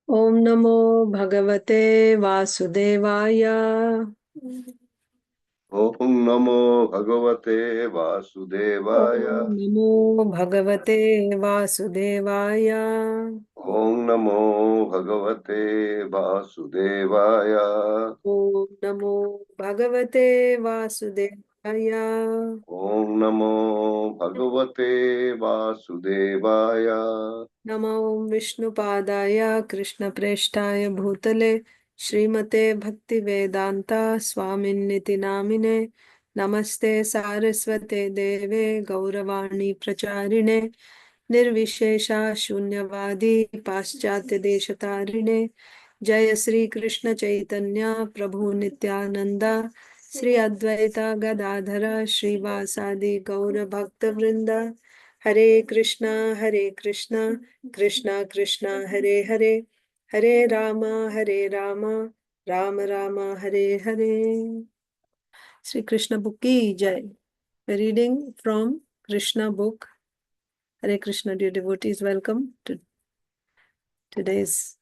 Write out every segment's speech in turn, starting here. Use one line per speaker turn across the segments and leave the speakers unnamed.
Om Namo Bhagavate Vasudevaya.
Om Namo Bhagavate Vasudevaya.
Om Namo Bhagavate Vasudevaya.
Om Namo Bhagavate Vasudevaya.
Om Namo Bhagavate Vasudevaya.
Om Namo Bhagavate Vasudevaya.
Namo Vishnupadaya Krishna Preshtaya Bhutale Srimate Bhakti Vedanta Swaminiti Namine Namaste Saraswate Deve Gauravani Pracharine Nirvishesha Shunyavadi Paschatya Deshatarine Jaya Sri Krishna Chaitanya Prabhu Nityananda Sri Advaita Gadadhara Sri Vasadi Gaura Bhakta Vrinda Hare Krishna Krishna Krishna Hare Hare Hare Rama Rama Rama Hare Hare. Sri Krishna book ki jai. We're reading from Krishna book. Hare Krishna, dear devotees, welcome to today's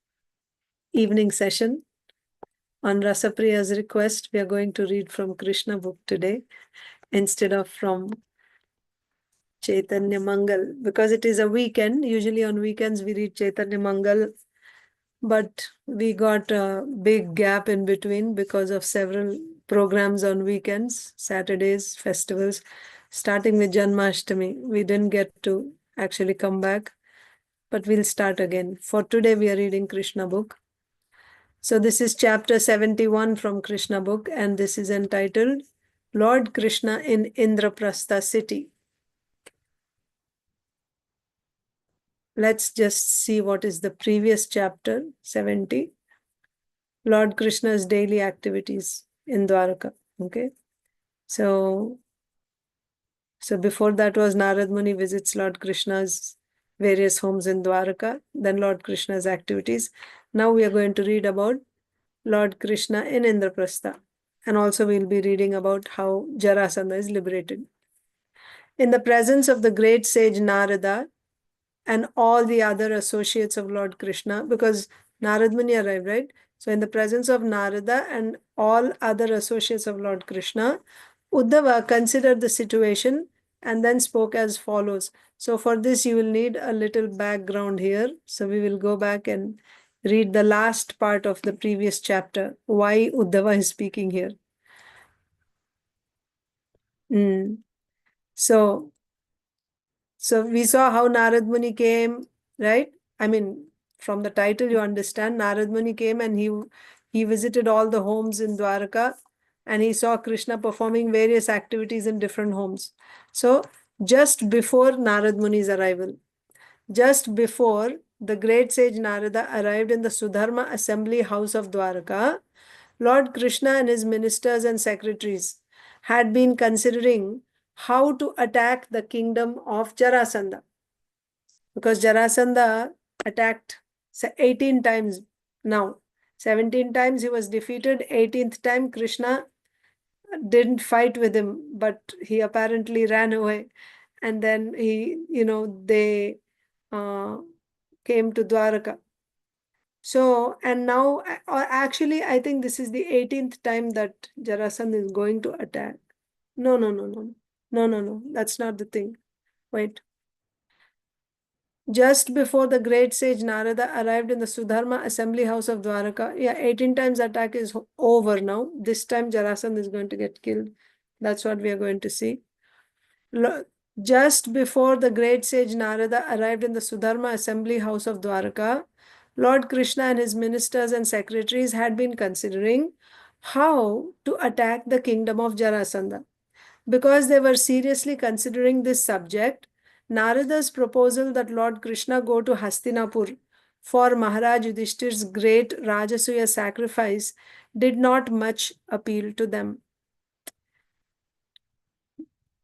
evening session. On Rasapriya's request, we are going to read from Krishna book today instead of from Chaitanya Mangal, because it is a weekend. Usually on weekends we read Chaitanya Mangal, but we got a big gap in between because of several programs on weekends, Saturdays, festivals, starting with Janmashtami. We didn't get to actually come back, but we'll start again. For today, we are reading Krishna book. So this is chapter 71 from Krishna book, and this is entitled Lord Krishna in Indraprastha city. Let's just see what is the previous chapter, 70. Lord Krishna's daily activities in Dwaraka. Okay. So before that was Narad Muni visits Lord Krishna's various homes in Dwaraka, then Lord Krishna's activities. Now we are going to read about Lord Krishna in Indraprastha. And also we'll be reading about how Jarasandha is liberated. In the presence of the great sage Narada and all the other associates of Lord Krishna, because Narad Muni arrived, right? So in the presence of Narada and all other associates of Lord Krishna, Uddhava considered the situation and then spoke as follows. So for this you will need a little background here. So we will go back and read the last part of the previous chapter, why Uddhava is speaking here. So we saw how Narad Muni came, right? I mean, from the title you understand, Narad Muni came and he visited all the homes in Dwaraka and he saw Krishna performing various activities in different homes. So just before Narad Muni's arrival, just before the great sage Narada arrived in the Sudharma assembly house of Dwaraka, Lord Krishna and his ministers and secretaries had been considering how to attack the kingdom of Jarasandha. Because Jarasandha attacked 18 times now. 17 times he was defeated. 18th time Krishna didn't fight with him, but he apparently ran away. And then they came to Dwaraka. So, and now, actually, I think this is the 18th time that Jarasandha is going to attack. No, that's not the thing. Wait. Just before the great sage Narada arrived in the Sudharma assembly house of Dwaraka, 18 times attack is over now. This time Jarasandha is going to get killed. That's what we are going to see. Just before the great sage Narada arrived in the Sudharma assembly house of Dwaraka, Lord Krishna and his ministers and secretaries had been considering how to attack the kingdom of Jarasandha. Because they were seriously considering this subject, Narada's proposal that Lord Krishna go to Hastinapur for Maharaja Yudhisthir's great Rajasuya sacrifice did not much appeal to them.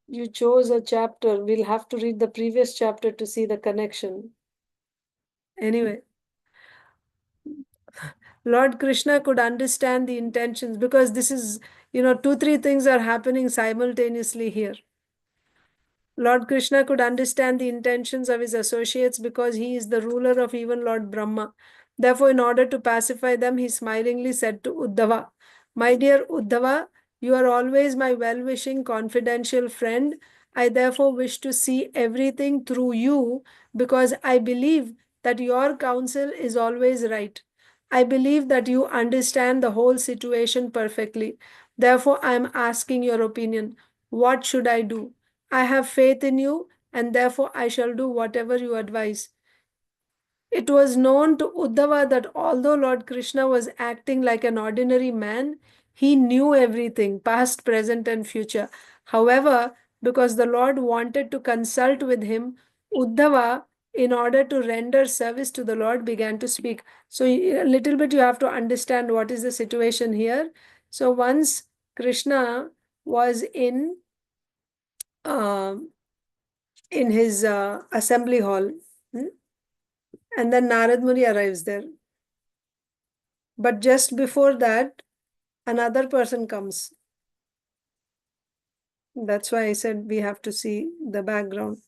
You chose a chapter. We'll have to read the previous chapter to see the connection. Anyway, Lord Krishna could understand the intentions, because this is, 2-3 things are happening simultaneously here. Lord Krishna could understand the intentions of his associates because he is the ruler of even Lord Brahma. Therefore, in order to pacify them, he smilingly said to Uddhava, "My dear Uddhava, you are always my well-wishing, confidential friend. I therefore wish to see everything through you because I believe that your counsel is always right. I believe that you understand the whole situation perfectly. Therefore, I am asking your opinion. What should I do? I have faith in you, and therefore I shall do whatever you advise." It was known to Uddhava that although Lord Krishna was acting like an ordinary man, he knew everything, past, present, and future. However, because the Lord wanted to consult with him, Uddhava, in order to render service to the Lord, began to speak. So, a little bit you have to understand what is the situation here. So, once Krishna was um, in his assembly hall, and then Narad Muni arrives there. But just before that, another person comes. That's why I said we have to see the background.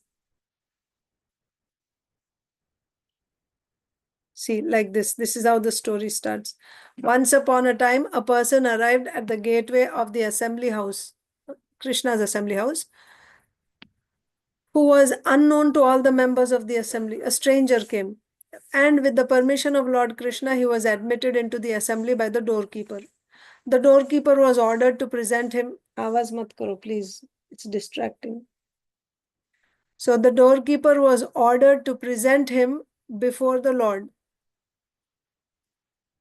See, like this. This is how the story starts. Once upon a time, a person arrived at the gateway of the assembly house, Krishna's assembly house, who was unknown to all the members of the assembly. A stranger came, and with the permission of Lord Krishna, he was admitted into the assembly by the doorkeeper. The doorkeeper was ordered to present him. Awaaz mat karo, please. It's distracting. So the doorkeeper was ordered to present him before the Lord.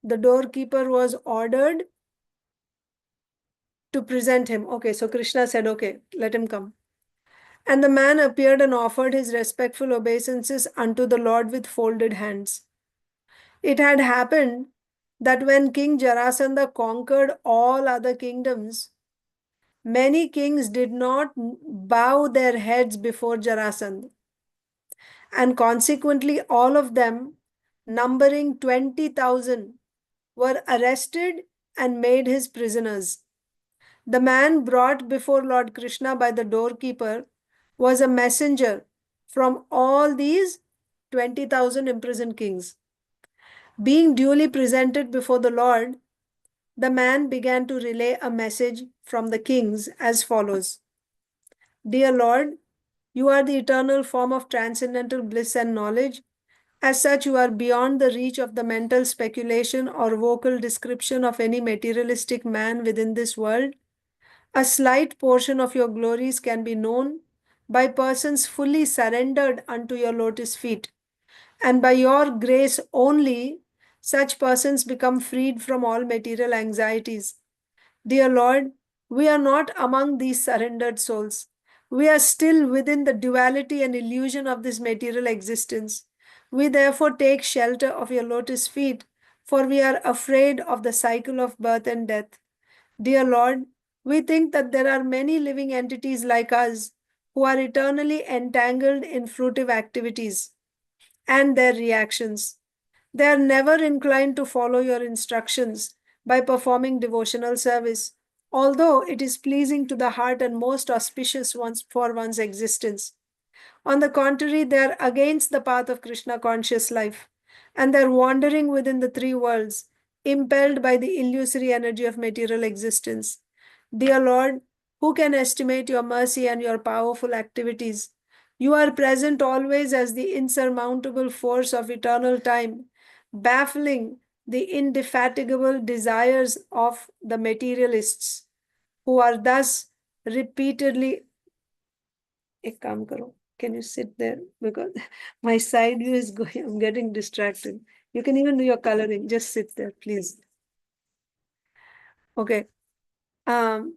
The doorkeeper was ordered to present him. Okay, so Krishna said, okay, let him come. And the man appeared and offered his respectful obeisances unto the Lord with folded hands. It had happened that when King Jarasandha conquered all other kingdoms, many kings did not bow their heads before Jarasandha. And consequently, all of them, numbering 20,000, were arrested and made his prisoners. The man brought before Lord Krishna by the doorkeeper was a messenger from all these 20,000 imprisoned kings. Being duly presented before the Lord, the man began to relay a message from the kings as follows. Dear Lord, you are the eternal form of transcendental bliss and knowledge. As such, you are beyond the reach of the mental speculation or vocal description of any materialistic man within this world. A slight portion of your glories can be known by persons fully surrendered unto your lotus feet. And by your grace only, such persons become freed from all material anxieties. Dear Lord, we are not among these surrendered souls. We are still within the duality and illusion of this material existence. We therefore take shelter of your lotus feet, for we are afraid of the cycle of birth and death. Dear Lord, we think that there are many living entities like us who are eternally entangled in fruitive activities and their reactions. They are never inclined to follow your instructions by performing devotional service, although it is pleasing to the heart and most auspicious for one's existence. On the contrary, they are against the path of Krishna conscious life, and they are wandering within the three worlds, impelled by the illusory energy of material existence. Dear Lord, who can estimate your mercy and your powerful activities? You are present always as the insurmountable force of eternal time, baffling the indefatigable desires of the materialists, who are thus repeatedly. Ek kaam karo. Can you sit there? Because my side view is going, I'm getting distracted. You can even do your coloring. Just sit there, please. Okay. Um,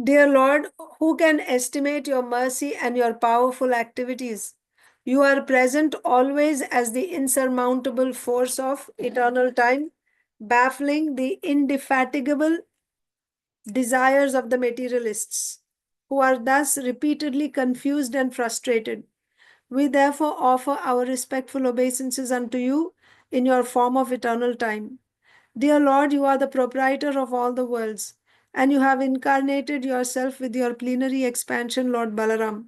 Dear Lord, who can estimate your mercy and your powerful activities? You are present always as the insurmountable force of eternal time, baffling the indefatigable desires of the materialists, who are thus repeatedly confused and frustrated. We therefore offer our respectful obeisances unto you in your form of eternal time. Dear Lord, you are the proprietor of all the worlds. and you have incarnated yourself with your plenary expansion, Lord Balaram.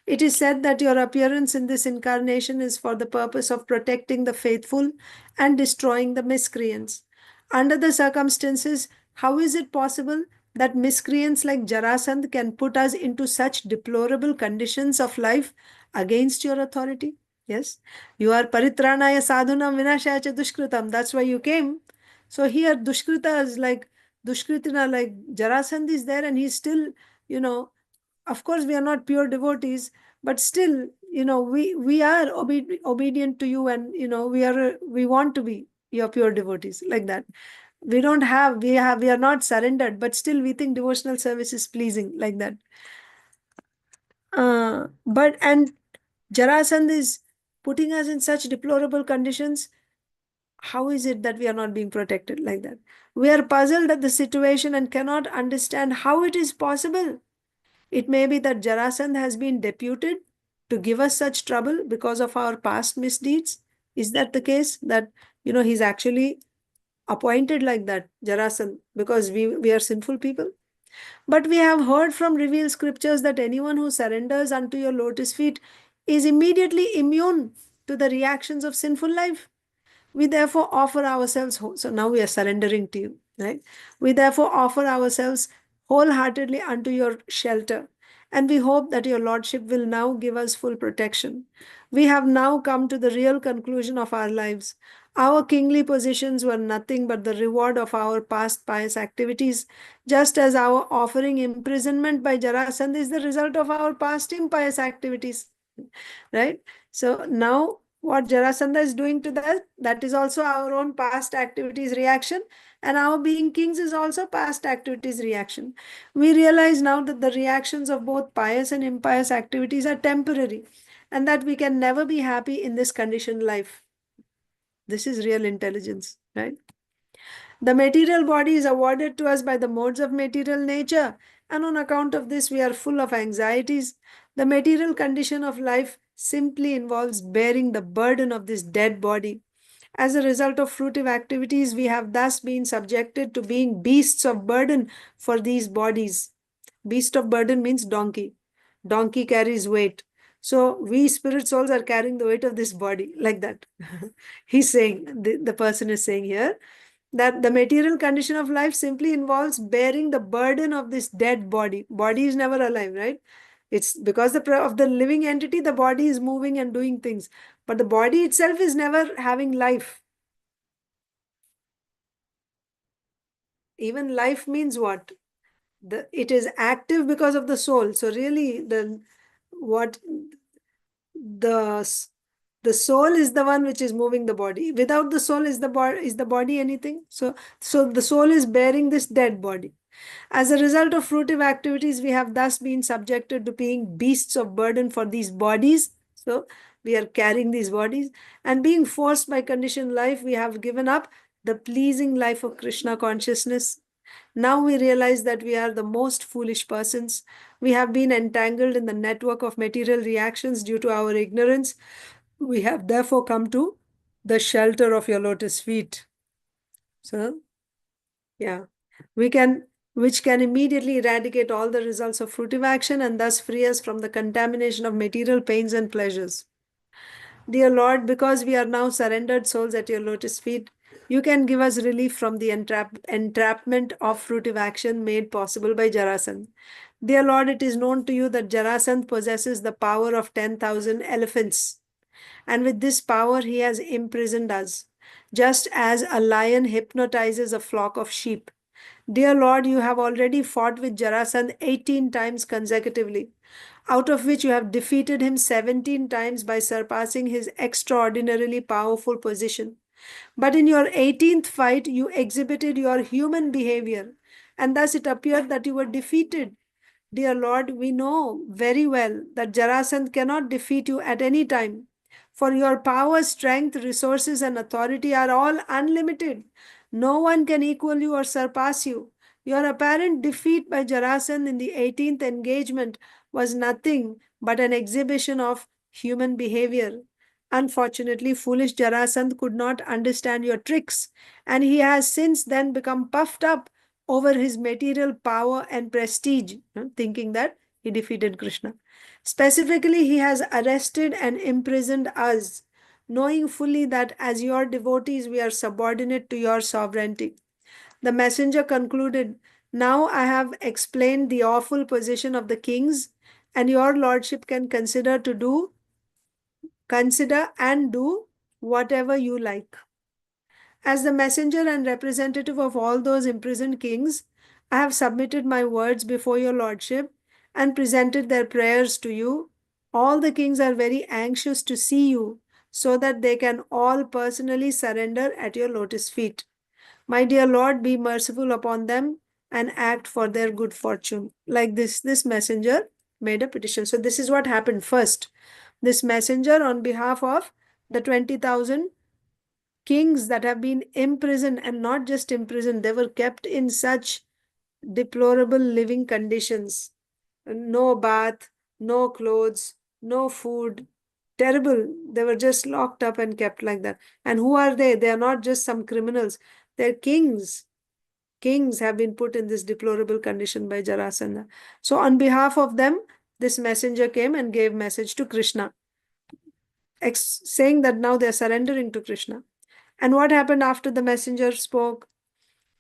It is said that your appearance in this incarnation is for the purpose of protecting the faithful and destroying the miscreants. Under the circumstances, how is it possible that miscreants like Jarasandha can put us into such deplorable conditions of life against your authority? Yes, you are paritranaya sadhunam vinashaya cha dushkritam. That's why you came. So here, dushkrita is like Dushkritina, like Jarasandha is there, and he's still, you know, of course, we are not pure devotees, but still, we are obedient to you, and we want to be your pure devotees, like that. We are not surrendered, but still we think devotional service is pleasing, like that. But and Jarasandha is putting us in such deplorable conditions. How is it that we are not being protected, like that? We are puzzled at the situation and cannot understand how it is possible. It may be that Jarasandha has been deputed to give us such trouble because of our past misdeeds. Is that the case? That, he's actually appointed like that, Jarasandha, because we are sinful people? But we have heard from revealed scriptures that anyone who surrenders unto your lotus feet is immediately immune to the reactions of sinful life. We therefore offer ourselves, so now we are surrendering to you, right? We therefore offer ourselves wholeheartedly unto your shelter, and we hope that your Lordship will now give us full protection. We have now come to the real conclusion of our lives. Our kingly positions were nothing but the reward of our past pious activities, just as our offering imprisonment by Jarasandha is the result of our past impious activities, right? So now what Jarasandha is doing to that is also our own past activities reaction, and our being kings is also past activities reaction. We realize now that the reactions of both pious and impious activities are temporary, and that we can never be happy in this conditioned life. This is real intelligence, right? The material body is awarded to us by the modes of material nature, and on account of this, we are full of anxieties. The material condition of life simply involves bearing the burden of this dead body. As a result of fruitive activities, we have thus been subjected to being beasts of burden for these bodies. Beast of burden means donkey. Donkey carries weight. So we spirit souls are carrying the weight of this body, like that. He's saying, the person is saying here, that the material condition of life simply involves bearing the burden of this dead body. Body is never alive, right? It's because of the living entity, the body is moving and doing things. But the body itself is never having life. Even life means what? It is active because of the soul. So really, what the the soul is the one which is moving the body. Without the soul, is the body anything? So the soul is bearing this dead body. As a result of fruitive activities, we have thus been subjected to being beasts of burden for these bodies. So we are carrying these bodies, and being forced by conditioned life, we have given up the pleasing life of Krishna consciousness. Now we realize that we are the most foolish persons. We have been entangled in the network of material reactions due to our ignorance. We have therefore come to the shelter of your lotus feet. So, yeah, which can immediately eradicate all the results of fruitive action and thus free us from the contamination of material pains and pleasures. Dear Lord, because we are now surrendered souls at your lotus feet, you can give us relief from the entrapment of fruitive action made possible by Jarasandha. Dear Lord, it is known to you that Jarasandha possesses the power of 10,000 elephants, and with this power he has imprisoned us, just as a lion hypnotizes a flock of sheep. Dear Lord, you have already fought with Jarasandha 18 times consecutively, out of which you have defeated him 17 times by surpassing his extraordinarily powerful position. But in your 18th fight, you exhibited your human behavior, and thus it appeared that you were defeated. Dear Lord, we know very well that Jarasandha cannot defeat you at any time, for your power, strength, resources, and authority are all unlimited. No one can equal you or surpass you. Your apparent defeat by Jarasandha in the 18th engagement was nothing but an exhibition of human behavior. Unfortunately, foolish Jarasandha could not understand your tricks, and he has since then become puffed up over his material power and prestige, thinking that he defeated Krishna. Specifically, he has arrested and imprisoned us, knowing fully that as your devotees, we are subordinate to your sovereignty. The messenger concluded, "Now I have explained the awful position of the kings, and your lordship can consider and do whatever you like. As the messenger and representative of all those imprisoned kings, I have submitted my words before your lordship and presented their prayers to you. All the kings are very anxious to see you so that they can all personally surrender at your lotus feet. My dear Lord, be merciful upon them and act for their good fortune." Like this messenger made a petition. So this is what happened first. This messenger, on behalf of the 20,000 kings that have been imprisoned, and not just imprisoned, they were kept in such deplorable living conditions. No bath, no clothes, no food. Terrible. They were just locked up and kept like that. And who are they? They are not just some criminals. They're kings. Kings have been put in this deplorable condition by Jarasandha. So on behalf of them, this messenger came and gave message to Krishna, saying that now they are surrendering to Krishna. And what happened after the messenger spoke?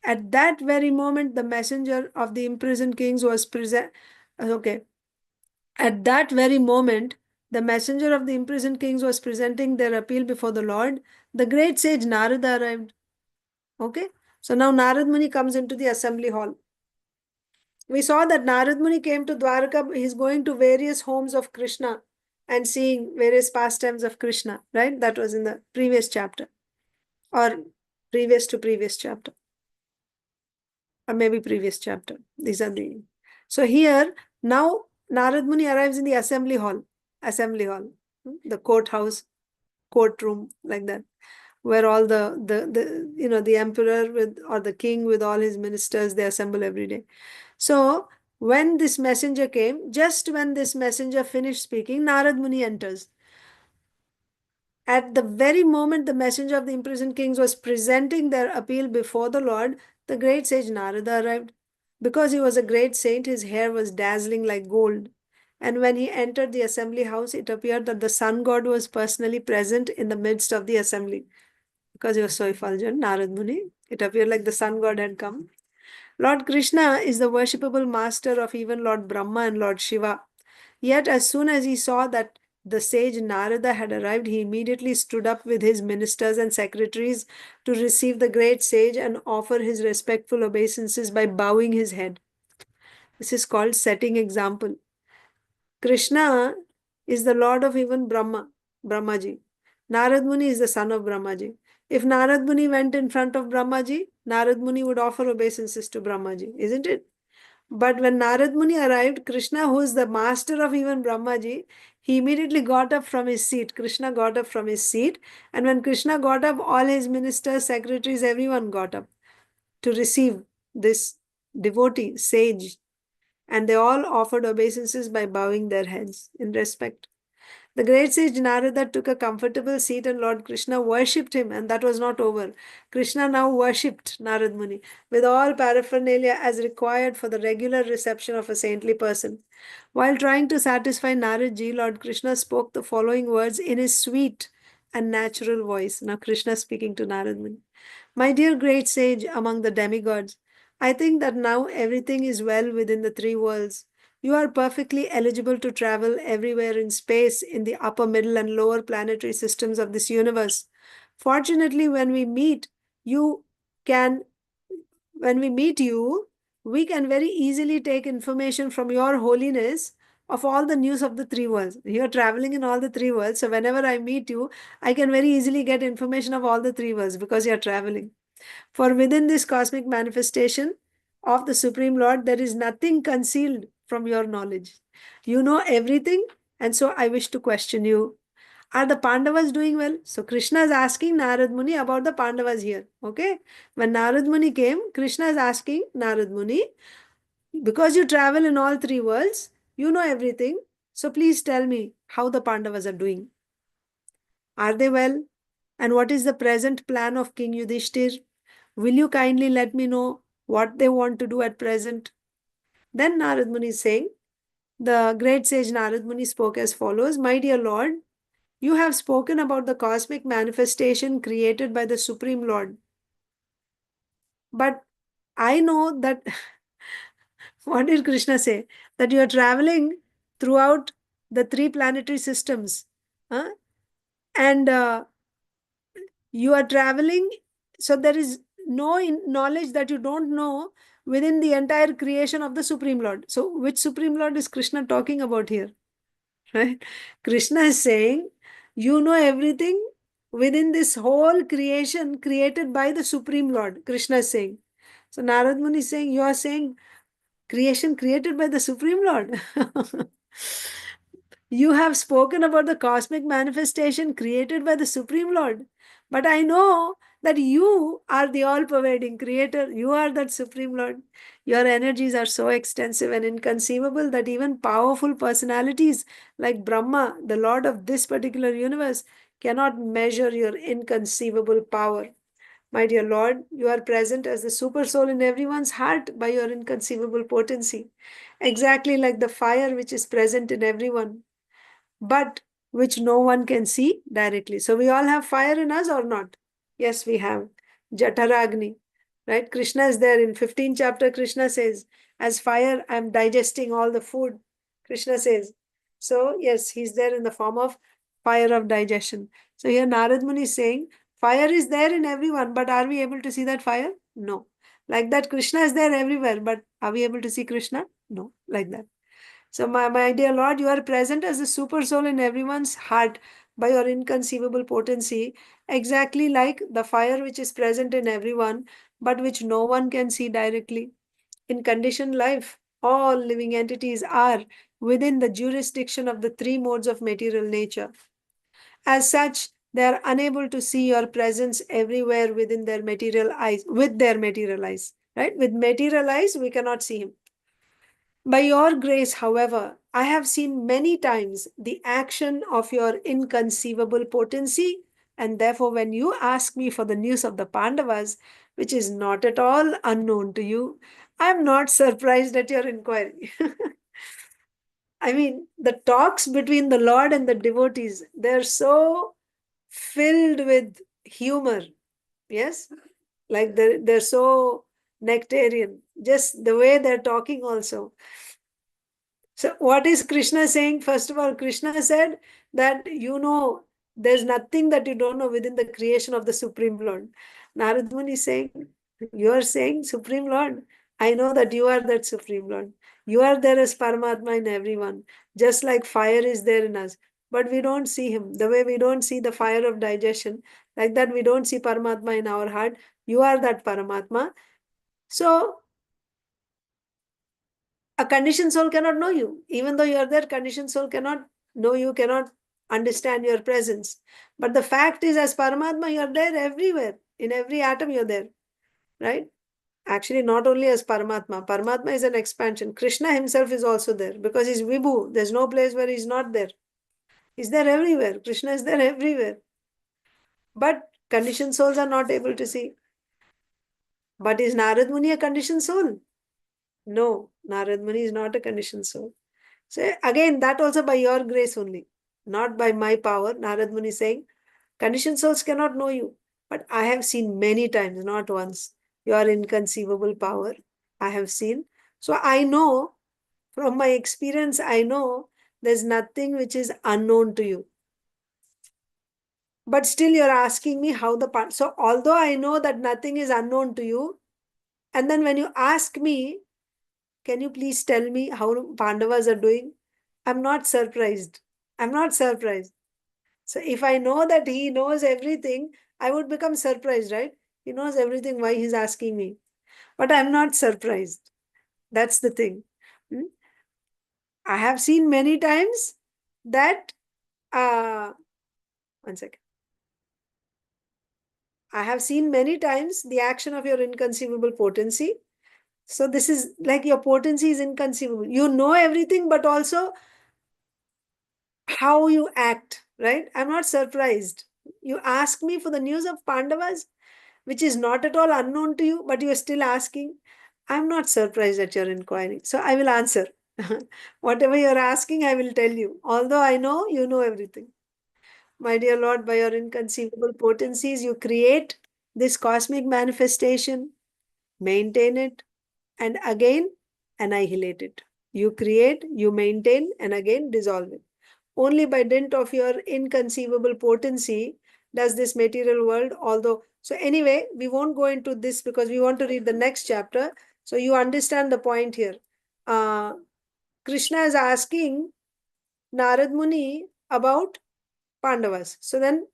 At that very moment, the messenger of the imprisoned kings was present. Okay. At that very moment, the messenger of the imprisoned kings was presenting their appeal before the Lord. The great sage Narada arrived. Okay. So now Narad Muni comes into the assembly hall. We saw that Narad Muni came to Dwarka. He's going to various homes of Krishna and seeing various pastimes of Krishna, right? That was in the previous chapter, or previous to previous chapter, or maybe previous chapter. These are the. So here, now Narad Muni arrives in the assembly hall, the courthouse, courtroom, like that, where all the emperor with, or the king with all his ministers, they assemble every day. So when this messenger came, just when this messenger finished speaking, Narad Muni enters. At the very moment the messenger of the imprisoned kings was presenting their appeal before the Lord, the great sage Narada arrived. Because he was a great saint, his hair was dazzling like gold. And when he entered the assembly house, it appeared that the sun god was personally present in the midst of the assembly. Because he was so effulgent, Narad Muni, it appeared like the sun god had come. Lord Krishna is the worshipable master of even Lord Brahma and Lord Shiva. Yet as soon as he saw that the sage Narada had arrived, he immediately stood up with his ministers and secretaries to receive the great sage and offer his respectful obeisances by bowing his head. This is called setting example. Krishna is the lord of even Brahmaji. Narad Muni is the son of Brahmaji. If Narad Muni went in front of Brahmaji, Narad Muni would offer obeisances to Brahmaji, isn't it? But when Narad Muni arrived, Krishna, who is the master of even Brahmaji, he immediately got up from his seat. Krishna got up from his seat. And when Krishna got up, all his ministers, secretaries, everyone got up to receive this devotee, sage. And they all offered obeisances by bowing their heads in respect. The great sage Narada took a comfortable seat and Lord Krishna worshipped him, and that was not over. Krishna now worshipped Narad Muni with all paraphernalia as required for the regular reception of a saintly person. While trying to satisfy Naradji, Lord Krishna spoke the following words in his sweet and natural voice. Now Krishna speaking to Narad Muni. My dear great sage among the demigods, I think that now everything is well within the three worlds. You are perfectly eligible to travel everywhere in space in the upper, middle, and lower planetary systems of this universe. Fortunately, when we meet you, we can very easily take information from your holiness of all the news of the three worlds. You are traveling in all the three worlds. So whenever I meet you, I can very easily get information of all the three worlds because you are traveling. For within this cosmic manifestation of the Supreme Lord, there is nothing concealed from your knowledge. You know everything, and so I wish to question you. Are the Pandavas doing well? So Krishna is asking Narad Muni about the Pandavas here. Okay? When Narad Muni came, Krishna is asking Narad Muni, because you travel in all three worlds, you know everything. So please tell me how the Pandavas are doing. Are they well? And what is the present plan of King Yudhisthir? Will you kindly let me know what they want to do at present. Then Narad Muni is saying, the great sage Narad Muni spoke as follows: My dear Lord, you have spoken about the cosmic manifestation created by the Supreme Lord. But I know that, what did Krishna say? That you are traveling throughout the three planetary systems. Huh? And you are traveling, so there is no knowledge that you don't know within the entire creation of the Supreme Lord. So, which Supreme Lord is Krishna talking about here? Right? Krishna is saying, you know everything within this whole creation created by the Supreme Lord. Krishna is saying. So, Narad Muni is saying, you are saying creation created by the Supreme Lord. You have spoken about the cosmic manifestation created by the Supreme Lord. But I know that you are the all pervading creator. You are that Supreme Lord. Your energies are so extensive and inconceivable that even powerful personalities like Brahma, the Lord of this particular universe, cannot measure your inconceivable power. My dear Lord, you are present as the super soul in everyone's heart by your inconceivable potency, exactly like the fire which is present in everyone, but which no one can see directly. So we all have fire in us or not? Yes, we have. Jataragni, right? Krishna is there in 15th chapter. Krishna says, as fire, I am digesting all the food. Krishna says. So, yes, he's there in the form of fire of digestion. So here Narad Muni is saying, fire is there in everyone, but are we able to see that fire? No. Like that, Krishna is there everywhere, but are we able to see Krishna? No, like that. So, my dear Lord, you are present as the super soul in everyone's heart by your inconceivable potency, exactly like the fire which is present in everyone, but which no one can see directly. In conditioned life, all living entities are within the jurisdiction of the three modes of material nature. As such, they are unable to see your presence everywhere within their material eyes, with their material eyes. Right? With material eyes, we cannot see him. By your grace, however, I have seen many times the action of your inconceivable potency, and therefore, when you ask me for the news of the Pandavas, which is not at all unknown to you, I am not surprised at your inquiry. I mean, the talks between the Lord and the devotees, they're so filled with humor. Yes? Like they're so nectarian. Just the way they're talking also. So, what is Krishna saying? First of all, Krishna said that there's nothing that you don't know within the creation of the Supreme Lord. Narad Muni is saying, you are saying, Supreme Lord, I know that you are that Supreme Lord. You are there as Paramatma in everyone, just like fire is there in us. But we don't see him. The way we don't see the fire of digestion, like that we don't see Paramatma in our heart. You are that Paramatma. So, a conditioned soul cannot know you. Even though you are there, conditioned soul cannot know you, cannot understand your presence. But the fact is, as Paramatma, you are there everywhere. In every atom, you're there. Right? Actually, not only as Paramatma. Paramatma is an expansion. Krishna himself is also there because he's Vibhu. There's no place where he's not there. He's there everywhere. Krishna is there everywhere. But conditioned souls are not able to see. But is Narad Muni a conditioned soul? No, Narad Muni is not a conditioned soul. So again, that also by your grace only, not by my power. Narad Muni saying, conditioned souls cannot know you, but I have seen many times, not once, your inconceivable power. I have seen. So I know, from my experience, I know there's nothing which is unknown to you. But still you're asking me how the part. So although I know that nothing is unknown to you, and then when you ask me, can you please tell me how Pandavas are doing? I'm not surprised. I'm not surprised. So if I know that he knows everything, I would become surprised, right? He knows everything, why he's asking me. But I'm not surprised. That's the thing. Hmm? I have seen many times that, one second. I have seen many times the action of your inconceivable potency. So this is like your potency is inconceivable. You know everything, but also how you act, right? I'm not surprised. You ask me for the news of Pandavas. which is not at all unknown to you, but you are still asking. I'm not surprised at your inquiry. So I will answer. Whatever you're asking, I will tell you. Although I know you know everything. My dear Lord, by your inconceivable potencies, you create this cosmic manifestation, maintain it, and again annihilate it. You create, you maintain, and again dissolve it. Only by dint of your inconceivable potency does this material world, although. So, anyway, we won't go into this because we want to read the next chapter. So, you understand the point here. Krishna is asking Narad Muni about Pandavas. So, then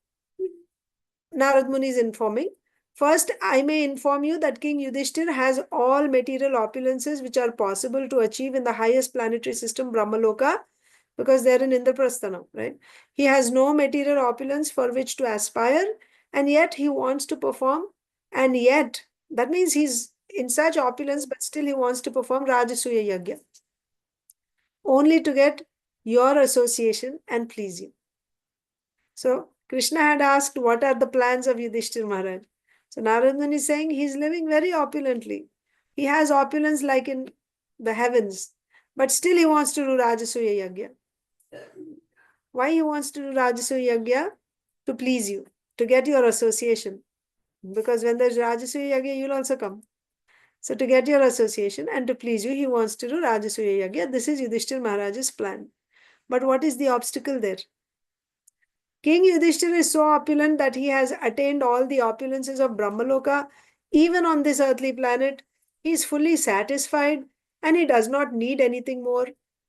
Narad Muni is informing. First, I may inform you that King Yudhisthir has all material opulences which are possible to achieve in the highest planetary system, Brahmaloka, because they're in Indraprastha now, right? He has no material opulence for which to aspire, and yet he wants to perform, and yet, that means he's in such opulence, but still he wants to perform Rajasuya Yajna, only to get your association and please you. So Krishna had asked, what are the plans of Yudhishthir Maharaj? So Narad Muni is saying he's living very opulently. He has opulence like in the heavens, but still he wants to do Rajasuya Yajna. Why he wants to do Rajasuya Yajna? To please you, to get your association. Because when there's Rajasuya Yajna, you'll also come. So to get your association and to please you, he wants to do Rajasuya Yajna. This is Yudhishthir Maharaj's plan. But what is the obstacle there? King Yudhishthir is so opulent that he has attained all the opulences of Brahmaloka. Even on this earthly planet, he is fully satisfied and he does not need anything more.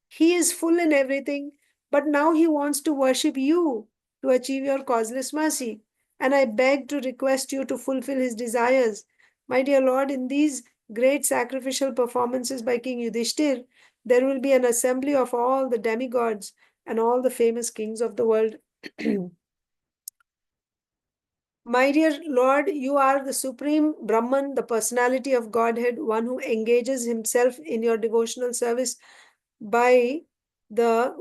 He is full in everything, but now he wants to worship you to achieve your causeless mercy. And I beg to request you to fulfill his desires. My dear Lord, in these great sacrificial performances by King Yudhishthir, there will be an assembly of all the demigods and all the famous kings of the world. My dear Lord, you are the supreme Brahman, the personality of Godhead, one who engages himself in your devotional service by the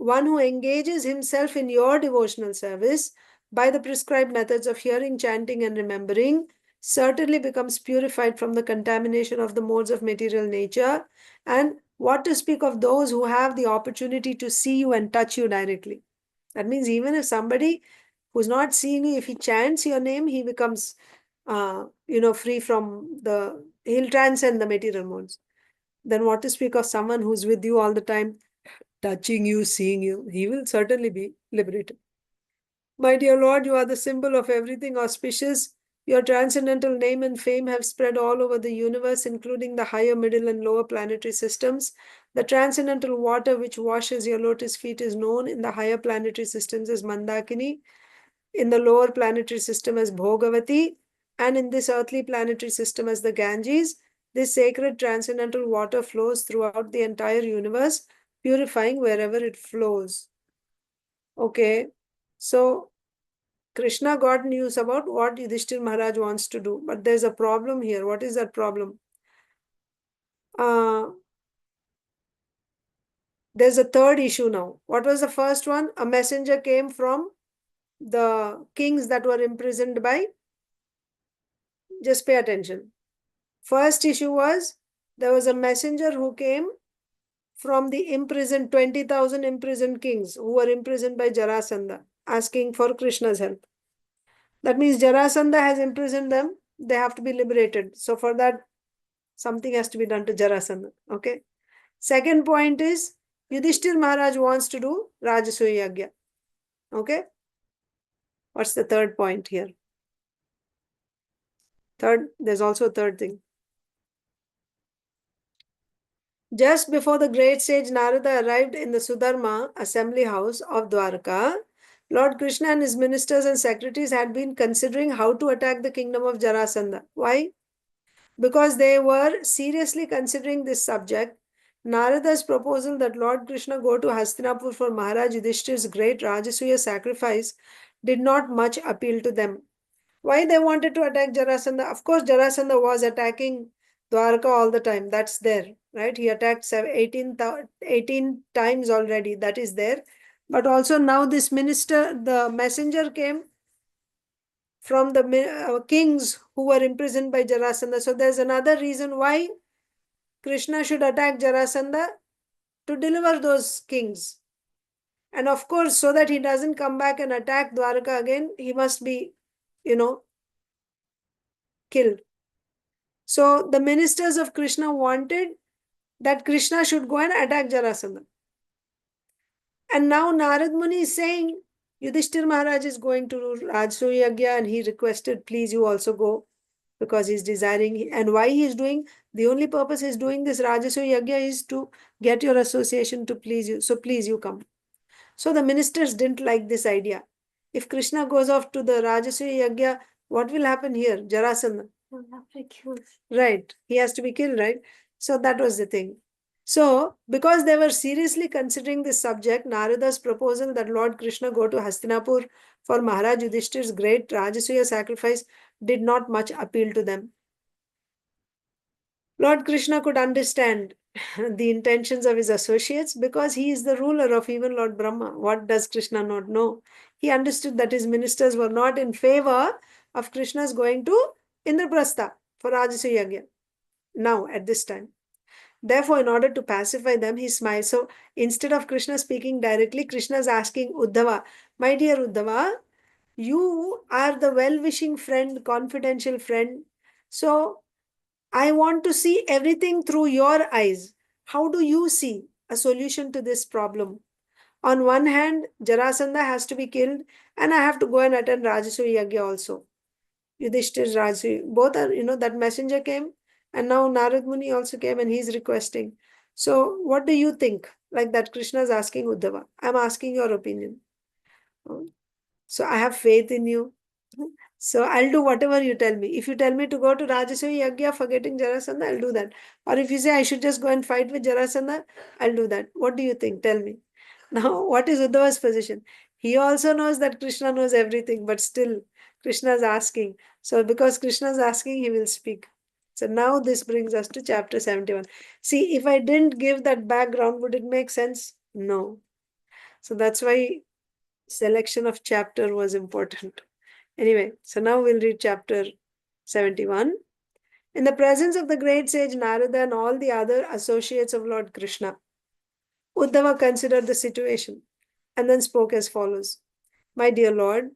prescribed methods of hearing, chanting, and remembering, certainly becomes purified from the contamination of the modes of material nature. And what to speak of those who have the opportunity to see you and touch you directly? That means even if somebody who's not seeing you, if he chants your name, he becomes, free from he'll transcend the material modes. Then what to speak of someone who's with you all the time, touching you, seeing you? He will certainly be liberated. My dear Lord, you are the symbol of everything auspicious. Your transcendental name and fame have spread all over the universe, including the higher, middle, and lower planetary systems. The transcendental water which washes your lotus feet is known in the higher planetary systems as Mandakini, in the lower planetary system as Bhogavati, and in this earthly planetary system as the Ganges. This sacred transcendental water flows throughout the entire universe, purifying wherever it flows. Okay, so Krishna got news about what Yudhishthir Maharaj wants to do, but there's a problem here. What is that problem? There's a third issue now. What was the first one? A messenger came from the kings that were imprisoned by. Just pay attention. First issue was there was a messenger who came from the imprisoned 20,000 imprisoned kings who were imprisoned by Jarasandha, asking for Krishna's help. That means Jarasandha has imprisoned them. They have to be liberated. So for that, something has to be done to Jarasandha. Okay. Second point is Yudhishthir Maharaj wants to do Rajasuya Yajna. Okay. What's the third point here? There's also a third thing. Just before the great sage Narada arrived in the Sudharma assembly house of Dwarka, Lord Krishna and his ministers and secretaries had been considering how to attack the kingdom of Jarasandha. Why? Because they were seriously considering this subject. Narada's proposal that Lord Krishna go to Hastinapur for Maharaj Yudhishthir's great Rajasuya sacrifice did not much appeal to them. Why they wanted to attack Jarasandha? Of course, Jarasandha was attacking Dwarka all the time. That's there, right? He attacked 18 times already. That is there. But also now this the messenger came from the kings who were imprisoned by Jarasandha. So there's another reason why Krishna should attack Jarasandha, to deliver those kings. And of course, so that he doesn't come back and attack Dwarka again, he must be, killed. So the ministers of Krishna wanted that Krishna should go and attack Jarasandha. And now Narad Muni is saying, Yudhisthir Maharaj is going to Rajasuya Yajna, and he requested, please you also go, because he's desiring. And why he is doing, the only purpose he's doing this Rajasuya Yajna is to get your association to please you. So please you come. So the ministers didn't like this idea. If Krishna goes off to the Rajasuya Yajna, what will happen here? Jarasandha. He'll have to be killed. Right. He has to be killed, right? So that was the thing. So, because they were seriously considering this subject, Narada's proposal that Lord Krishna go to Hastinapur for Maharaj Yudhishthir's great Rajasuya sacrifice did not much appeal to them. Lord Krishna could understand the intentions of his associates because he is the ruler of even Lord Brahma. What does Krishna not know? He understood that his ministers were not in favor of Krishna's going to Indraprastha for Rajasuya Yajna now at this time. Therefore, in order to pacify them, he smiles. So instead of Krishna speaking directly, Krishna is asking Uddhava, my dear Uddhava, you are the well-wishing friend, confidential friend. So I want to see everything through your eyes. How do you see a solution to this problem? On one hand, Jarasandha has to be killed, and I have to go and attend Rajasuya Yajna also. Yudhishthir, Rajasuya, both are, that messenger came, and now Narad Muni also came and he's requesting. So, what do you think? Like that, Krishna is asking Uddhava. I'm asking your opinion. So, I have faith in you. So I'll do whatever you tell me. If you tell me to go to Rajasuya Yajna forgetting Jarasandha, I'll do that. Or if you say I should just go and fight with Jarasandha, I'll do that. What do you think? Tell me. Now, what is Uddhava's position? He also knows that Krishna knows everything, but still Krishna is asking. So because Krishna is asking, he will speak. So now this brings us to chapter 71. See, if I didn't give that background, would it make sense? No. So that's why selection of chapter was important. Anyway, so now we'll read chapter 71. In the presence of the great sage Narada and all the other associates of Lord Krishna, Uddhava considered the situation and then spoke as follows. My dear Lord,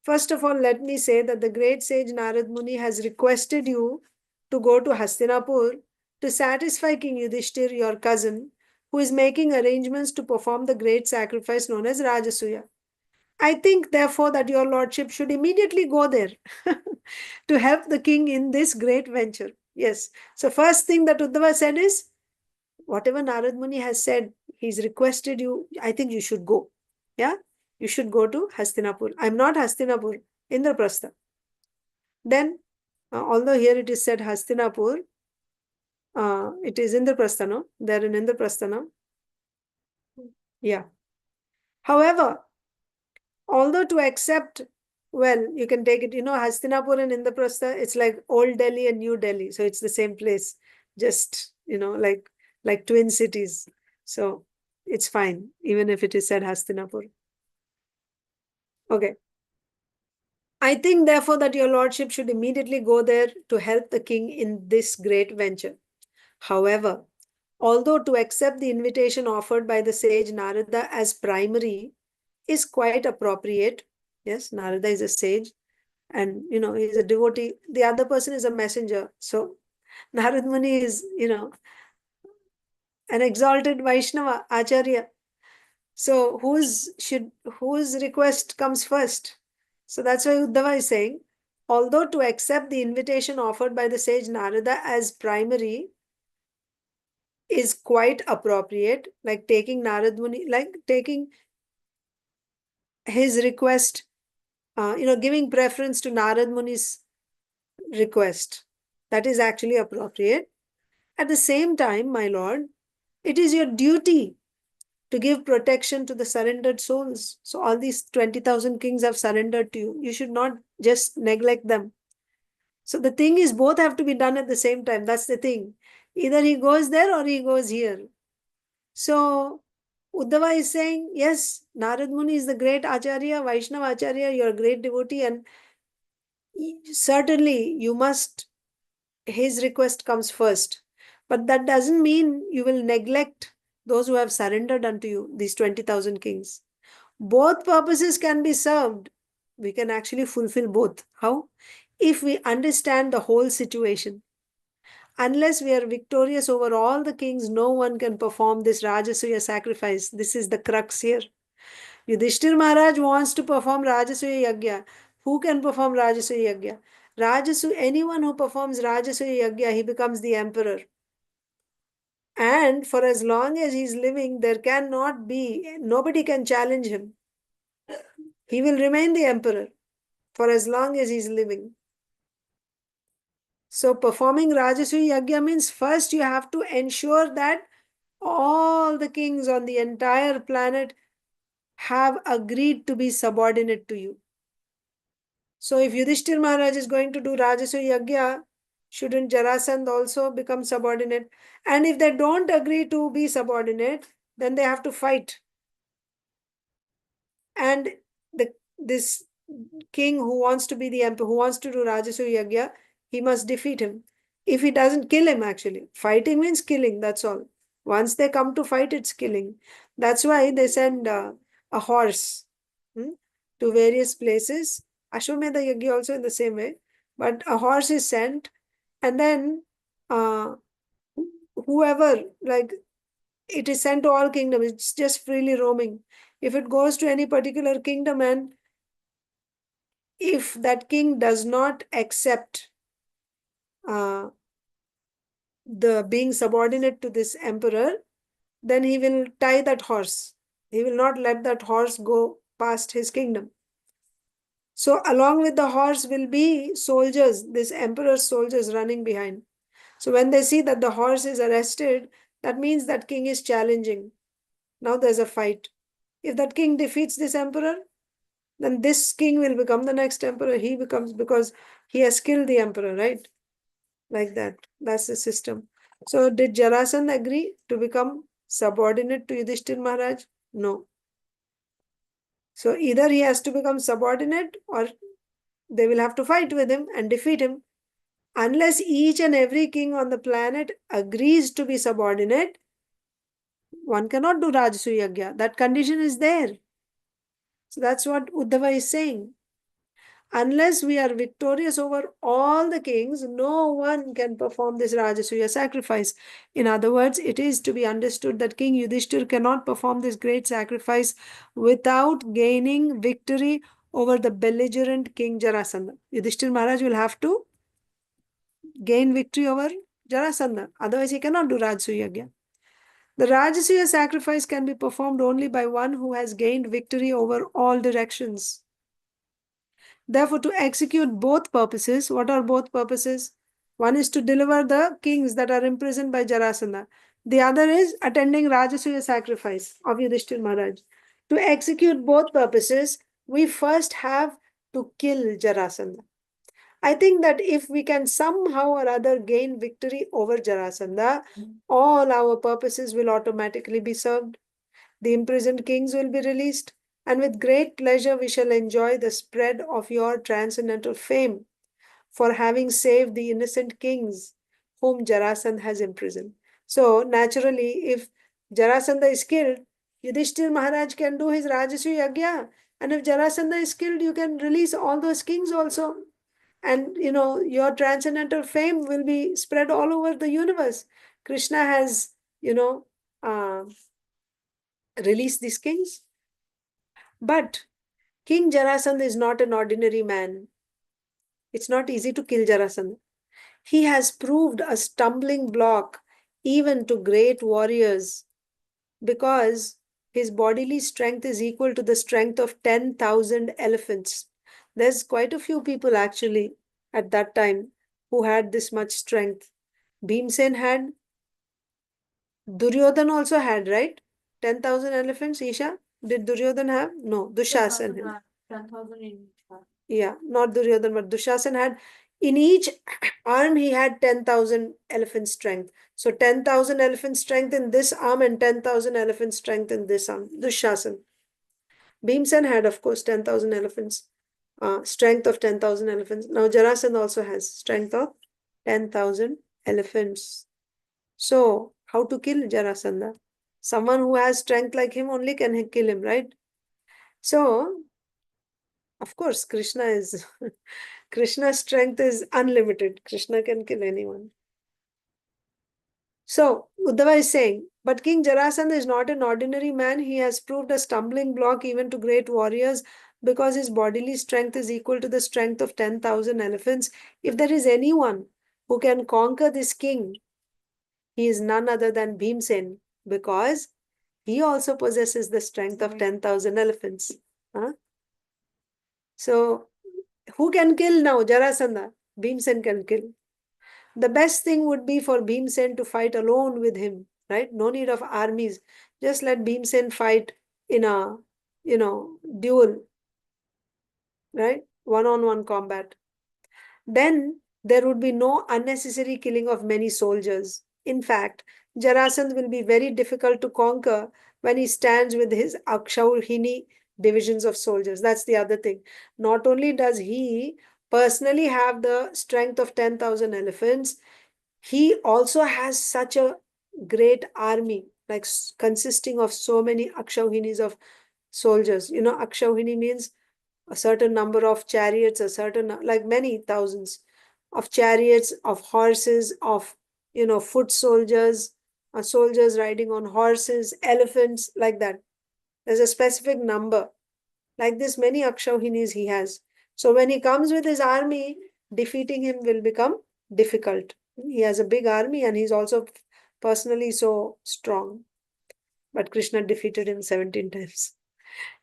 first of all, let me say that the great sage Narad Muni has requested you to go to Hastinapur to satisfy King Yudhishthir, your cousin, who is making arrangements to perform the great sacrifice known as Rajasuya. I think, therefore, that your lordship should immediately go there to help the king in this great venture. Yes. So, first thing that Uddhava said is, whatever Narad Muni has said, he's requested you, I think you should go. Yeah? You should go to Hastinapur. I'm not Hastinapur, Indraprastha. Then, although here it is said Hastinapur, it is Indraprastha, no? They're in Indraprastha now. Yeah. However, although to accept, well, you can take it, Hastinapur and Indraprastha, it's like old Delhi and New Delhi. So it's the same place, just, like twin cities. So it's fine, even if it is said Hastinapur. Okay. I think, therefore, that your lordship should immediately go there to help the king in this great venture. However, although to accept the invitation offered by the sage Narada as primary is quite appropriate, yes, Narada is a sage and, he's a devotee. The other person is a messenger. So Narad Muni is, an exalted Vaishnava, Acharya. So whose request comes first? So that's why Uddhava is saying, although to accept the invitation offered by the sage Narada as primary is quite appropriate, like taking Narad Muni, like taking his request, giving preference to Narad Muni's request. That is actually appropriate. At the same time, my lord, it is your duty to give protection to the surrendered souls. So all these 20,000 kings have surrendered to you. You should not just neglect them. So the thing is, both have to be done at the same time. That's the thing. Either he goes there or he goes here. So Uddhava is saying, yes, Narad Muni is the great Acharya, Vaishnava Acharya, you're a great devotee, and Certainly, you must, his request comes first. But that doesn't mean you will neglect those who have surrendered unto you, these 20,000 kings. Both purposes can be served. We can actually fulfill both. How? If we understand the whole situation. Unless we are victorious over all the kings, no one can perform this Rajasuya sacrifice. This is the crux here. Yudhishthir Maharaj wants to perform Rajasuya Yagya. Who can perform Rajasuya Yagya? Anyone who performs Rajasuya Yagya, he becomes the emperor. And for as long as he's living, there cannot be, nobody can challenge him. He will remain the emperor for as long as he's living. So performing Rajasuya Yagya means first you have to ensure that all the kings on the entire planet have agreed to be subordinate to you. So if Yudhishthir Maharaj is going to do Rajasuya Yagya, shouldn't Jarasandha also become subordinate? And if they don't agree to be subordinate, then they have to fight. And this king who wants to be the emperor, who wants to do Rajasuya Yagya, he must defeat him. If he doesn't kill him, actually. Fighting means killing, that's all. Once they come to fight, it's killing. That's why they send a horse to various places. Ashwamedha Yagya also in the same way. But a horse is sent, and then whoever, like, it is sent to all kingdoms. It's just freely roaming. If it goes to any particular kingdom, and if that king does not accept the being subordinate to this emperor, then he will tie that horse. He will not let that horse go past his kingdom. So along with the horse will be soldiers, this emperor's soldiers running behind. So when they see that the horse is arrested, that means that king is challenging. Now there's a fight. If that king defeats this emperor, then this king will become the next emperor. He becomes, because he has killed the emperor, right? Like that. That's the system. So did Jarasandha agree to become subordinate to Yudhishthir Maharaj? No. So either he has to become subordinate, or they will have to fight with him and defeat him. Unless each and every king on the planet agrees to be subordinate, one cannot do Rajasuya Yagya. That condition is there. So that's what Uddhava is saying. Unless we are victorious over all the kings, no one can perform this Rajasuya sacrifice. In other words, it is to be understood that King Yudhishthir cannot perform this great sacrifice without gaining victory over the belligerent King Jarasandha. Yudhishthir Maharaj will have to gain victory over Jarasandha. Otherwise, he cannot do Rajasuya Yagya. The Rajasuya sacrifice can be performed only by one who has gained victory over all directions. Therefore, to execute both purposes, what are both purposes? One is to deliver the kings that are imprisoned by Jarasandha. The other is attending Rajasuya sacrifice of Yudhishthir Maharaj. To execute both purposes, we first have to kill Jarasandha. I think that if we can somehow or other gain victory over Jarasandha, all our purposes will automatically be served. The imprisoned kings will be released, and with great pleasure we shall enjoy the spread of your transcendental fame for having saved the innocent kings whom Jarasandha has imprisoned. So naturally, if Jarasandha is killed, Yudhishthir Maharaj can do his Rajasuya Yagya, and if Jarasandha is killed, you can release all those kings also. And your transcendental fame will be spread all over the universe. Krishna has, uh, released these kings. But King Jarasandha is not an ordinary man. It's not easy to kill Jarasandha. He has proved a stumbling block even to great warriors, because his bodily strength is equal to the strength of 10,000 elephants. There's quite a few people actually at that time who had this much strength. Bhimsen had, Duryodhan also had, right? 10,000 elephants, Isha? Did Duryodhan have? No, Dushasan had.
10,000 in
Yeah, not Duryodhan, but Dushasan had, in each arm he had 10,000 elephant strength. So 10,000 elephant strength in this arm and 10,000 elephant strength in this arm. Dushasan. Bhimsen had, of course, 10,000 elephants. strength of 10,000 elephants. Now Jarasandha also has strength of 10,000 elephants. So how to kill Jarasandha? Someone who has strength like him only can kill him, right? So, of course, Krishna's strength is unlimited. Krishna can kill anyone. So, Uddhava is saying, but King Jarasandha is not an ordinary man. He has proved a stumbling block even to great warriors because his bodily strength is equal to the strength of 10,000 elephants. If there is anyone who can conquer this king, he is none other than Bhimsen because he also possesses the strength of 10,000 elephants. Huh? So, who can kill now? Jarasandha. Bhimsen can kill. The best thing would be for Bhimsen to fight alone with him, right? No need of armies. Just let Bhimsen fight in a, duel, right? One-on-one combat. Then there would be no unnecessary killing of many soldiers. In fact, Jarasandh will be very difficult to conquer when he stands with his Akshauhini divisions of soldiers. That's the other thing. Not only does he personally have the strength of 10,000 elephants, he also has such a great army, like consisting of so many Akshauhinis of soldiers. Akshauhini means a certain number of chariots, like many thousands of chariots, of horses, of, foot soldiers, soldiers riding on horses, elephants, like that. There's a specific number. Like this, many Akshauhinis he has. So when he comes with his army, defeating him will become difficult. He has a big army and he's also personally so strong. But Krishna defeated him 17 times.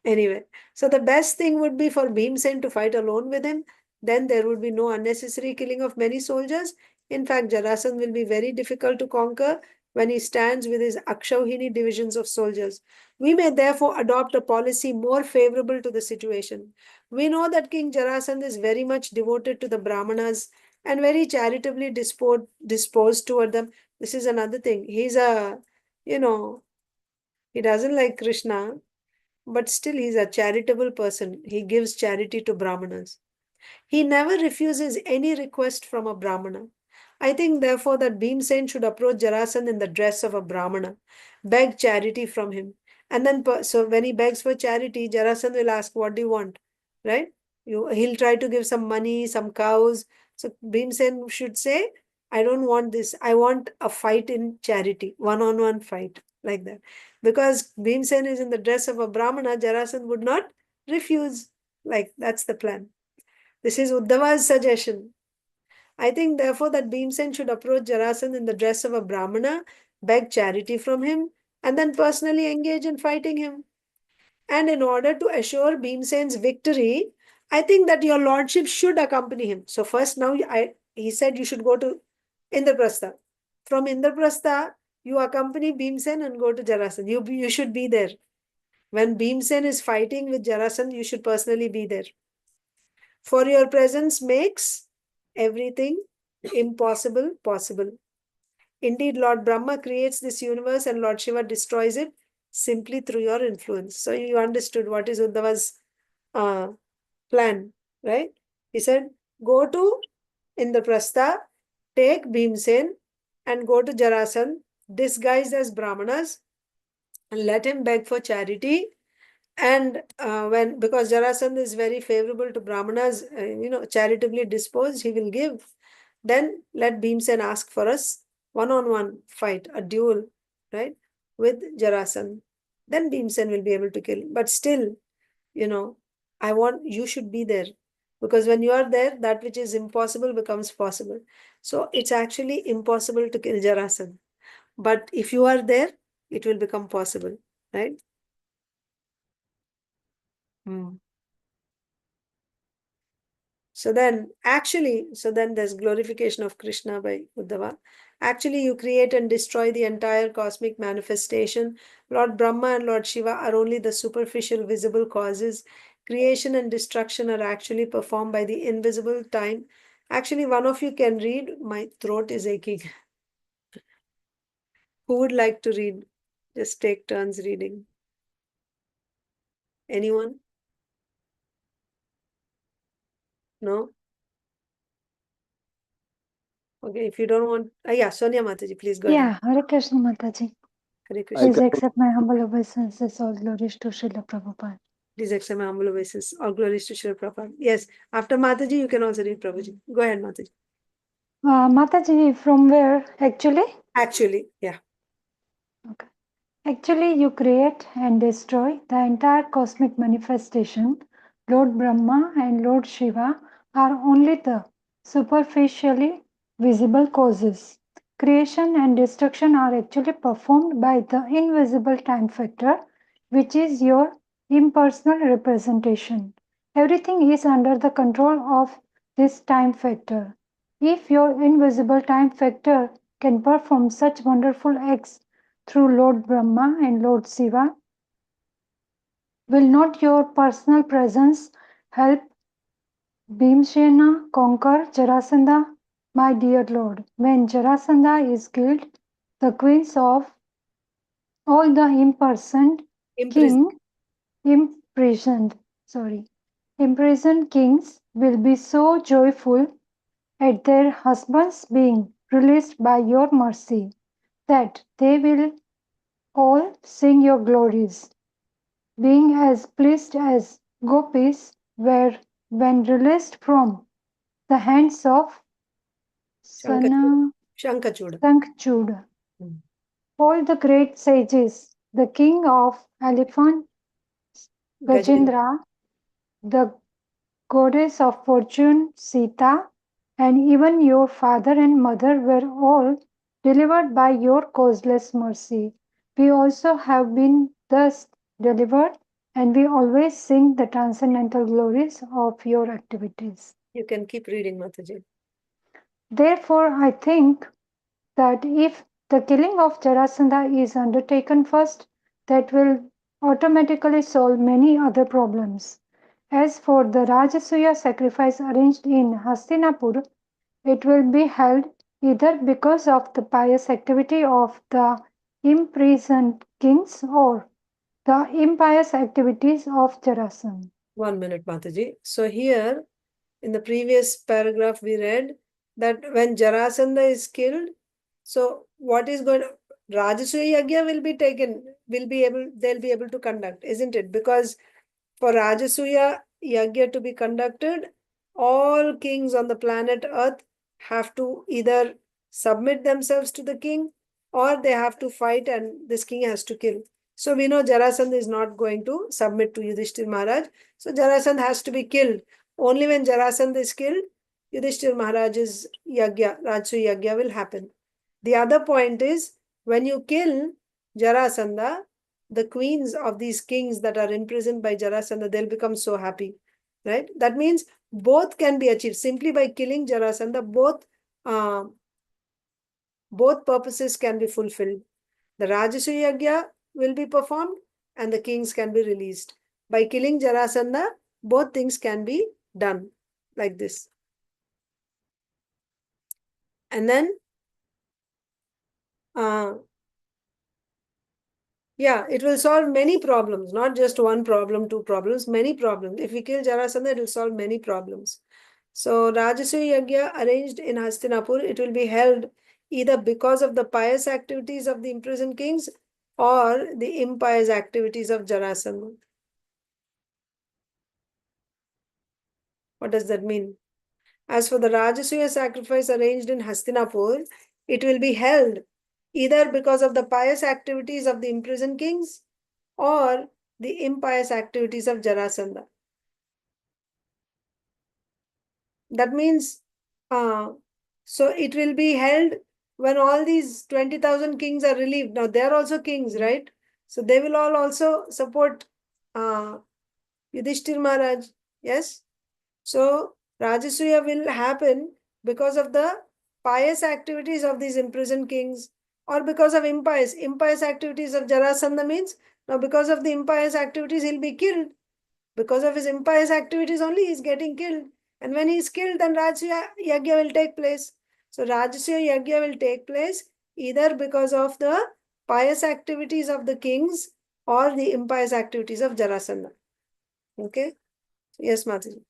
Anyway, so the best thing would be for Bhimsen to fight alone with him. Then there would be no unnecessary killing of many soldiers. In fact, Jarasandh will be very difficult to conquer when he stands with his Akshauhini divisions of soldiers. We may therefore adopt a policy more favorable to the situation. We know that King Jarasandh is very much devoted to the Brahmanas and very charitably disposed toward them. This is another thing. You know, he doesn't like Krishna, but still he's a charitable person. He gives charity to Brahmanas. He never refuses any request from a Brahmana. I think, therefore, that Bhimsen should approach Jarasandha in the dress of a Brahmana, beg charity from him. And then, so when he begs for charity, Jarasandha will ask, what do you want? Right? He'll try to give some money, some cows. So Bhimsen should say, I don't want this. I want a fight in charity, one-on-one fight, like that. Because Bhimsen is in the dress of a Brahmana, Jarasandha would not refuse. Like, that's the plan. This is Uddhava's suggestion. I think, therefore, that Bhimsen should approach Jarasandha in the dress of a Brahmana, beg charity from him, and then personally engage in fighting him. And in order to assure Bhimsen's victory, I think that your lordship should accompany him. So first now, he said you should go to Indraprastha. From Indraprastha, you accompany Bhimsen and go to Jarasandha. You should be there. When Bhimsen is fighting with Jarasandha, you should personally be there. For your presence makes everything impossible possible. Indeed, Lord Brahma creates this universe and Lord Shiva destroys it simply through your influence. So you understood what is Uddhava's plan, right? He said, go to Indraprastha, take Bhimsen and go to Jarasandha, disguised as Brahmanas, and let him beg for charity. And because Jarasandha is very favorable to Brahmanas, charitably disposed, he will give. Then let Bhimsen ask for us one-on-one fight, a duel, right, with Jarasandha. Then Bhimsen will be able to kill. But still, I want you should be there. Because when you are there, that which is impossible becomes possible. So it's actually impossible to kill Jarasandha. But if you are there, it will become possible, right? Hmm. So then there's glorification of Krishna by Uddhava. Actually, you create and destroy the entire cosmic manifestation. Lord Brahma and Lord Shiva are only the superficial visible causes. Creation and destruction are actually performed by the invisible time. Actually, one of you can read. My throat is aching. Who would like to read? Just take turns reading. Anyone? No? Okay, if you don't want, yeah, Sonia Mataji, please go ahead.
Yeah, Hare Krishna Mataji.
Hare Krishna.
Please accept my humble obeisances. All glories to Srila Prabhupada.
Please accept my humble obeisance. All glories to Srila Prabhupada. Yes, after Mataji, you can also read Prabhuji. Go ahead, Mataji.
Mataji, from where actually?
Actually, yeah.
Okay. Actually, you create and destroy the entire cosmic manifestation. Lord Brahma and Lord Shiva are only the superficially visible causes. Creation and destruction are actually performed by the invisible time factor, which is your impersonal representation. Everything is under the control of this time factor. If your invisible time factor can perform such wonderful acts through Lord Brahma and Lord Shiva, will not your personal presence help Bhimsena conquer Jarasandha? My dear Lord, when Jarasandha is killed, the queens of all the imprisoned imprisoned kings will be so joyful at their husbands being released by your mercy that they will all sing your glories, being as pleased as gopis were when released from the hands of
Shankachuda.
Sankhchuda. All the great sages, the king of elephant Gajendra, the goddess of fortune Sita, and even your father and mother were all delivered by your causeless mercy. We also have been thus delivered, and we always sing the transcendental glories of your activities.
You can keep reading, Mataji.
Therefore, I think that if the killing of Jarasandha is undertaken first, that will automatically solve many other problems. As for the Rajasuya sacrifice arranged in Hastinapur, it will be held either because of the pious activity of the imprisoned kings or the impious activities of Jarasandha.
1 minute, Mataji. So here, in the previous paragraph, we read that when Jarasandha is killed, so what is going to, Rajasuya Yagya will be taken, they'll be able to conduct, isn't it? Because for Rajasuya Yagya to be conducted, all kings on the planet Earth have to either submit themselves to the king or they have to fight and this king has to kill. So we know Jarasandha is not going to submit to Yudhisthir Maharaj. So Jarasandha has to be killed. Only when Jarasandha is killed, Yudhisthir Maharaj's Yagya, Rajasuya Yagya will happen. The other point is, when you kill Jarasandha, the queens of these kings that are imprisoned by Jarasandha, they'll become so happy, right? That means both can be achieved simply by killing Jarasandha. Both purposes can be fulfilled. The Rajasuya Yagya will be performed and the kings can be released. By killing Jarasandha, both things can be done like this. And then yeah, it will solve many problems, not just one problem, two problems, many problems. If we kill Jarasandha, it will solve many problems. So Rajasuya Yagya arranged in Hastinapur, it will be held either because of the pious activities of the imprisoned kings or the impious activities of Jarasandha. What does that mean? As for the Rajasuya sacrifice arranged in Hastinapur, it will be held either because of the pious activities of the imprisoned kings or the impious activities of Jarasandha. That means, so it will be held when all these 20,000 kings are relieved. Now, they are also kings, right? So they will all also support Yudhishthir Maharaj. Yes? So, Rajasuya will happen because of the pious activities of these imprisoned kings or because of impious activities of Jarasandha means, now because of the impious activities, he'll be killed. Because of his impious activities only, he's getting killed. And when he's killed, then Rajasuya Yagya will take place. So Rajasuya Yagya will take place either because of the pious activities of the kings or the impious activities of Jarasandha. Okay? Yes, Mataji.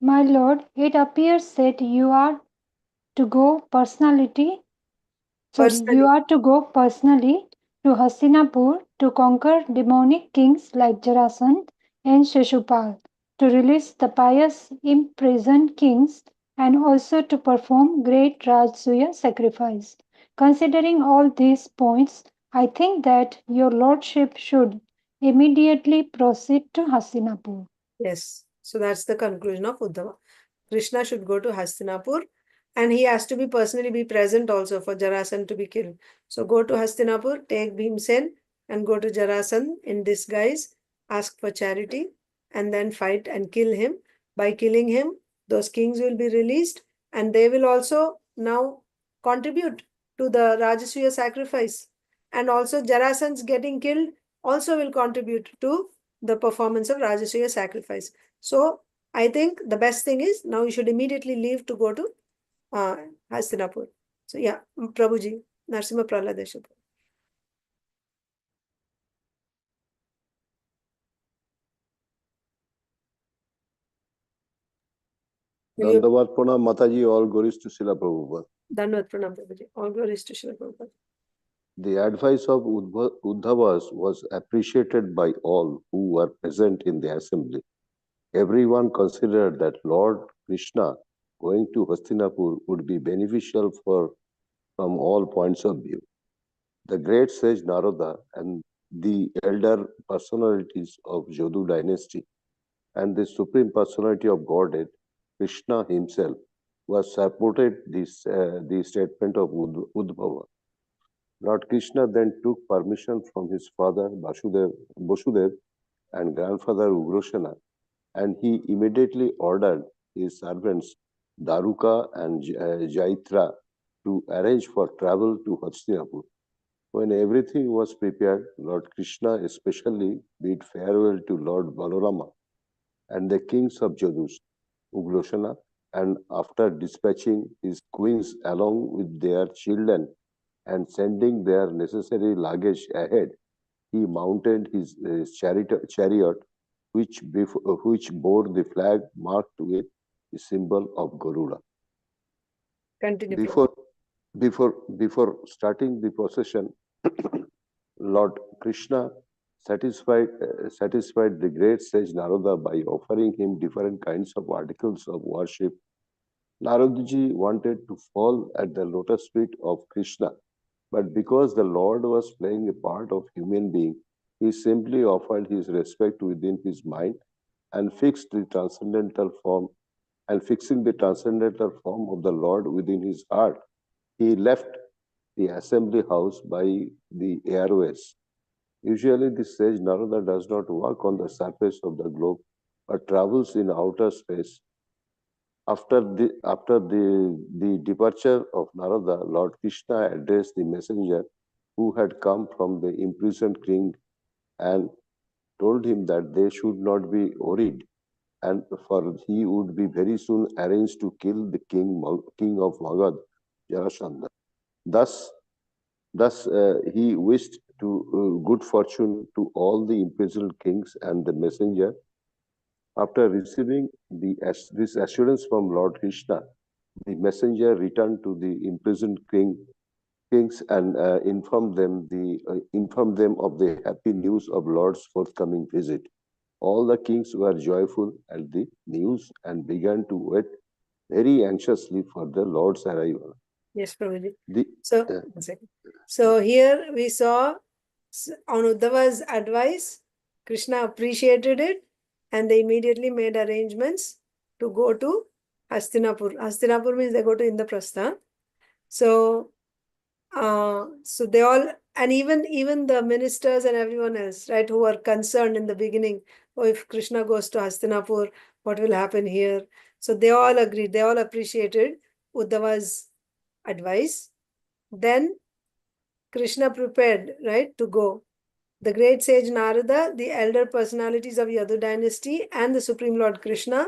My lord, it appears that you are to go personally to Hastinapur to conquer demonic kings like Jarasandha and Shishupal, to release the pious imprisoned kings, and also to perform great Rajasuya sacrifice. Considering all these points, I think that your lordship should immediately proceed to Hastinapur.
Yes. So that's the conclusion of Uddhava. Krishna should go to Hastinapur, and he has to be personally be present also for Jarasandha to be killed. So go to Hastinapur, take Bhimsen and go to Jarasandha in disguise, ask for charity, and then fight and kill him. By killing him, those kings will be released, and they will also now contribute to the Rajasuya sacrifice. And also Jarasandha's getting killed also will contribute to the performance of Rajasuya sacrifice. So I think the best thing is now you should immediately leave to go to Hastinapur. So yeah, Prabhuji, Narsimha Praladesha.
Dandavat Pranam Mataji, all glories to Srila Prabhupada.
Dandavat Pranam Prabhuji. All glories to Srila Prabhupada.
The advice of Uddhavas was appreciated by all who were present in the assembly. Everyone considered that Lord Krishna going to Hastinapur would be beneficial from all points of view. The great sage Narada and the elder personalities of Jadu dynasty and the supreme personality of Godhead, Krishna himself, was supported the statement of Uddhava. Lord Krishna then took permission from his father Vasudev and grandfather Ugrasena, and he immediately ordered his servants Daruka and Jaitra to arrange for travel to Hastinapur. When everything was prepared, Lord Krishna especially bid farewell to Lord Balarama and the kings of Jadus, Ugrasena, and after dispatching his queens along with their children and sending their necessary luggage ahead, he mounted his chariot, which bore the flag marked with the symbol of Garuda.
Continue.
Before starting the procession, Lord Krishna satisfied the great sage Narada by offering him different kinds of articles of worship. Naradaji wanted to fall at the lotus feet of Krishna, but because the Lord was playing a part of human being, he simply offered his respect within his mind and fixing the transcendental form of the Lord within his heart. He left the assembly house by the airways. Usually, the sage Narada does not walk on the surface of the globe, but travels in outer space. After the departure of Narada, Lord Krishna addressed the messenger who had come from the imprisoned king and told him that they should not be worried, and for he would be very soon arranged to kill the king of Magad, Jarasandha. Thus, he wished to good fortune to all the imprisoned kings and the messenger. After receiving this assurance from Lord Krishna, the messenger returned to the imprisoned kings and informed them of the happy news of Lord's forthcoming visit. All the kings were joyful at the news and began to wait very anxiously for the Lord's arrival.
Yes, Prabhuji. So here we saw on Uddhava's advice, Krishna appreciated it, and they immediately made arrangements to go to Hastinapur. Hastinapur means they go to Indraprastha. So they all, and even the ministers and everyone else, right, who were concerned in the beginning, oh, if Krishna goes to Hastinapur, what will happen here? So they all agreed, they all appreciated Uddhava's advice. Then Krishna prepared, right, to go. The great sage Narada, the elder personalities of Yadu dynasty, and the Supreme Lord Krishna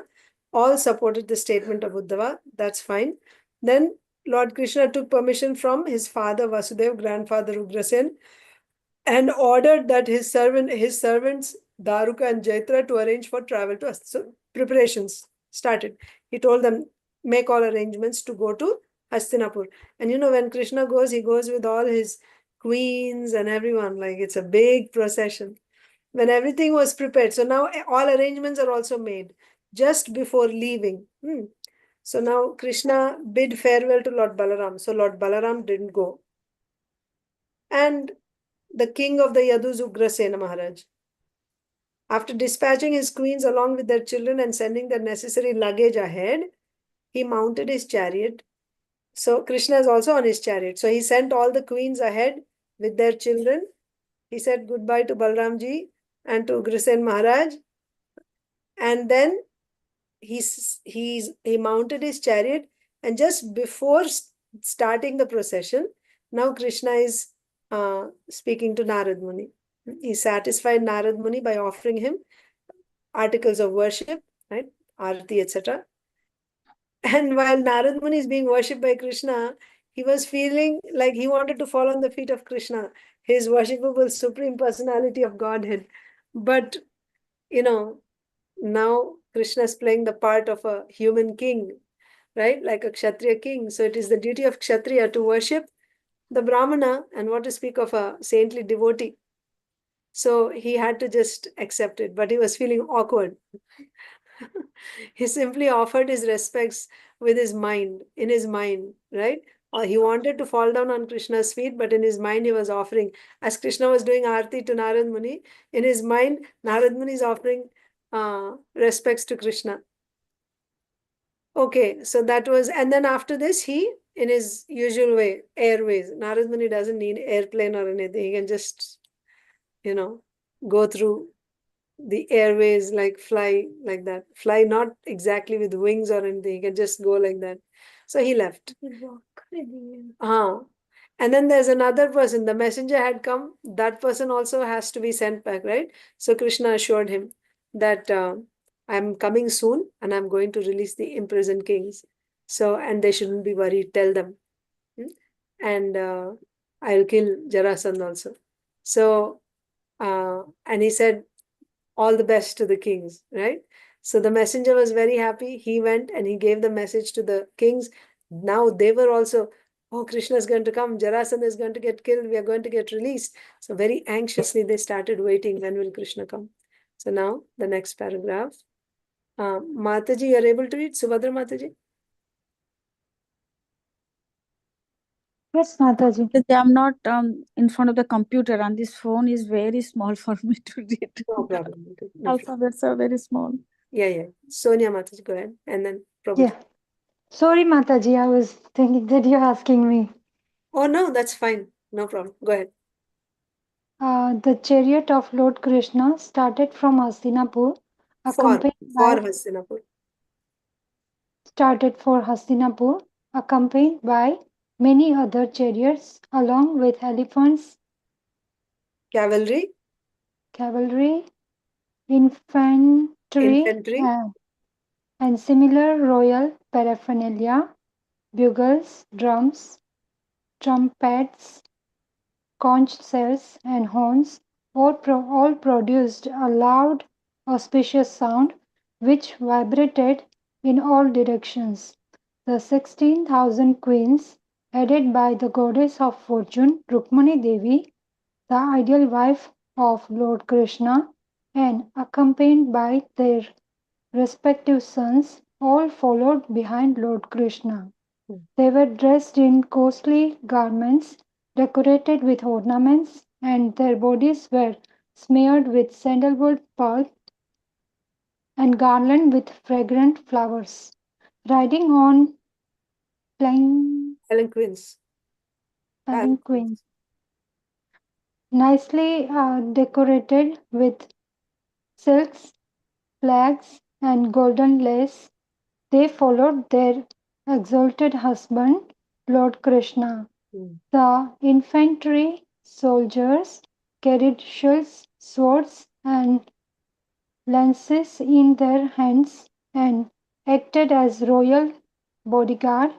all supported the statement of Uddhava. That's fine. Then Lord Krishna took permission from his father Vasudev, grandfather Ugrasen, and ordered that his servants Daruka and Jaitra to arrange for travel to us. So preparations. started. He told them, make all arrangements to go to Hastinapur. And when Krishna goes, he goes with all his queens and everyone, like it's a big procession. When everything was prepared, so now all arrangements are also made just before leaving. So now Krishna bid farewell to Lord Balaram. So Lord Balaram didn't go. And the king of the Yadus, Ugrasena Maharaj, after dispatching his queens along with their children and sending the necessary luggage ahead, he mounted his chariot. So Krishna is also on his chariot. So he sent all the queens ahead with their children. He said goodbye to Balramji and to Ugrasen Maharaj. And then he mounted his chariot, and just before starting the procession, now Krishna is speaking to Narad Muni. He satisfied Narad Muni by offering him articles of worship, right? Arati, etc. And while Narad Muni is being worshipped by Krishna, he was feeling like he wanted to fall on the feet of Krishna, his worshipable supreme personality of Godhead. But, now Krishna is playing the part of a human king, right? Like a Kshatriya king. So it is the duty of Kshatriya to worship the Brahmana, and what to speak of a saintly devotee. So he had to just accept it, but he was feeling awkward. He simply offered his respects with his mind, in his mind, right? Or he wanted to fall down on Krishna's feet, but in his mind he was offering. As Krishna was doing Aarti to Narad Muni, in his mind, Narad Muni is offering respects to Krishna. Okay, so that was, and then after this, he, in his usual way, airways. Narad Muni doesn't need airplane or anything. He can just, go through the airways, like fly like that. Fly not exactly with wings or anything. He can just go like that. So he left. And then there's another person. The messenger had come. That person also has to be sent back, right? So Krishna assured him that I'm coming soon and I'm going to release the imprisoned kings. So, and they shouldn't be worried. Tell them. And I'll kill Jarasandha also. So, and he said, all the best to the kings, right? So the messenger was very happy. He went and he gave the message to the kings. Now they were also, oh, Krishna is going to come. Jarasandha is going to get killed. We are going to get released. So very anxiously they started waiting. When will Krishna come? So now the next paragraph. Mataji, you are able to read? Subhadra Mataji?
Yes, Mataji.
I'm not in front of the computer, and this phone is very small for me to read.
No problem. No problem.
Alphabets are very small.
Yeah. Sonia Mataji, go ahead. And then Prabhu.
Yeah. Sorry, Mataji, I was thinking that you're asking me.
Oh, no, that's fine. No problem. Go ahead.
The chariot of Lord Krishna started from Hastinapur, accompanied
For Hastinapur.
accompanied by many other chariots, along with elephants,
Cavalry.
cavalry, infantry,
Infantry.
and similar royal paraphernalia, bugles, drums, trumpets, conch shells, and horns, all produced a loud, auspicious sound which vibrated in all directions. The 16,000 queens, headed by the goddess of fortune, Rukmani Devi, the ideal wife of Lord Krishna, and accompanied by their respective sons, all followed behind Lord Krishna. They were dressed in costly garments decorated with ornaments, and their bodies were smeared with sandalwood pulp and garlanded with fragrant flowers. Riding on
Palanquins.
palanquins, nicely decorated with silks, flags, and golden lace, they followed their exalted husband, Lord Krishna. The infantry soldiers carried shields, swords, and lances in their hands and acted as royal bodyguard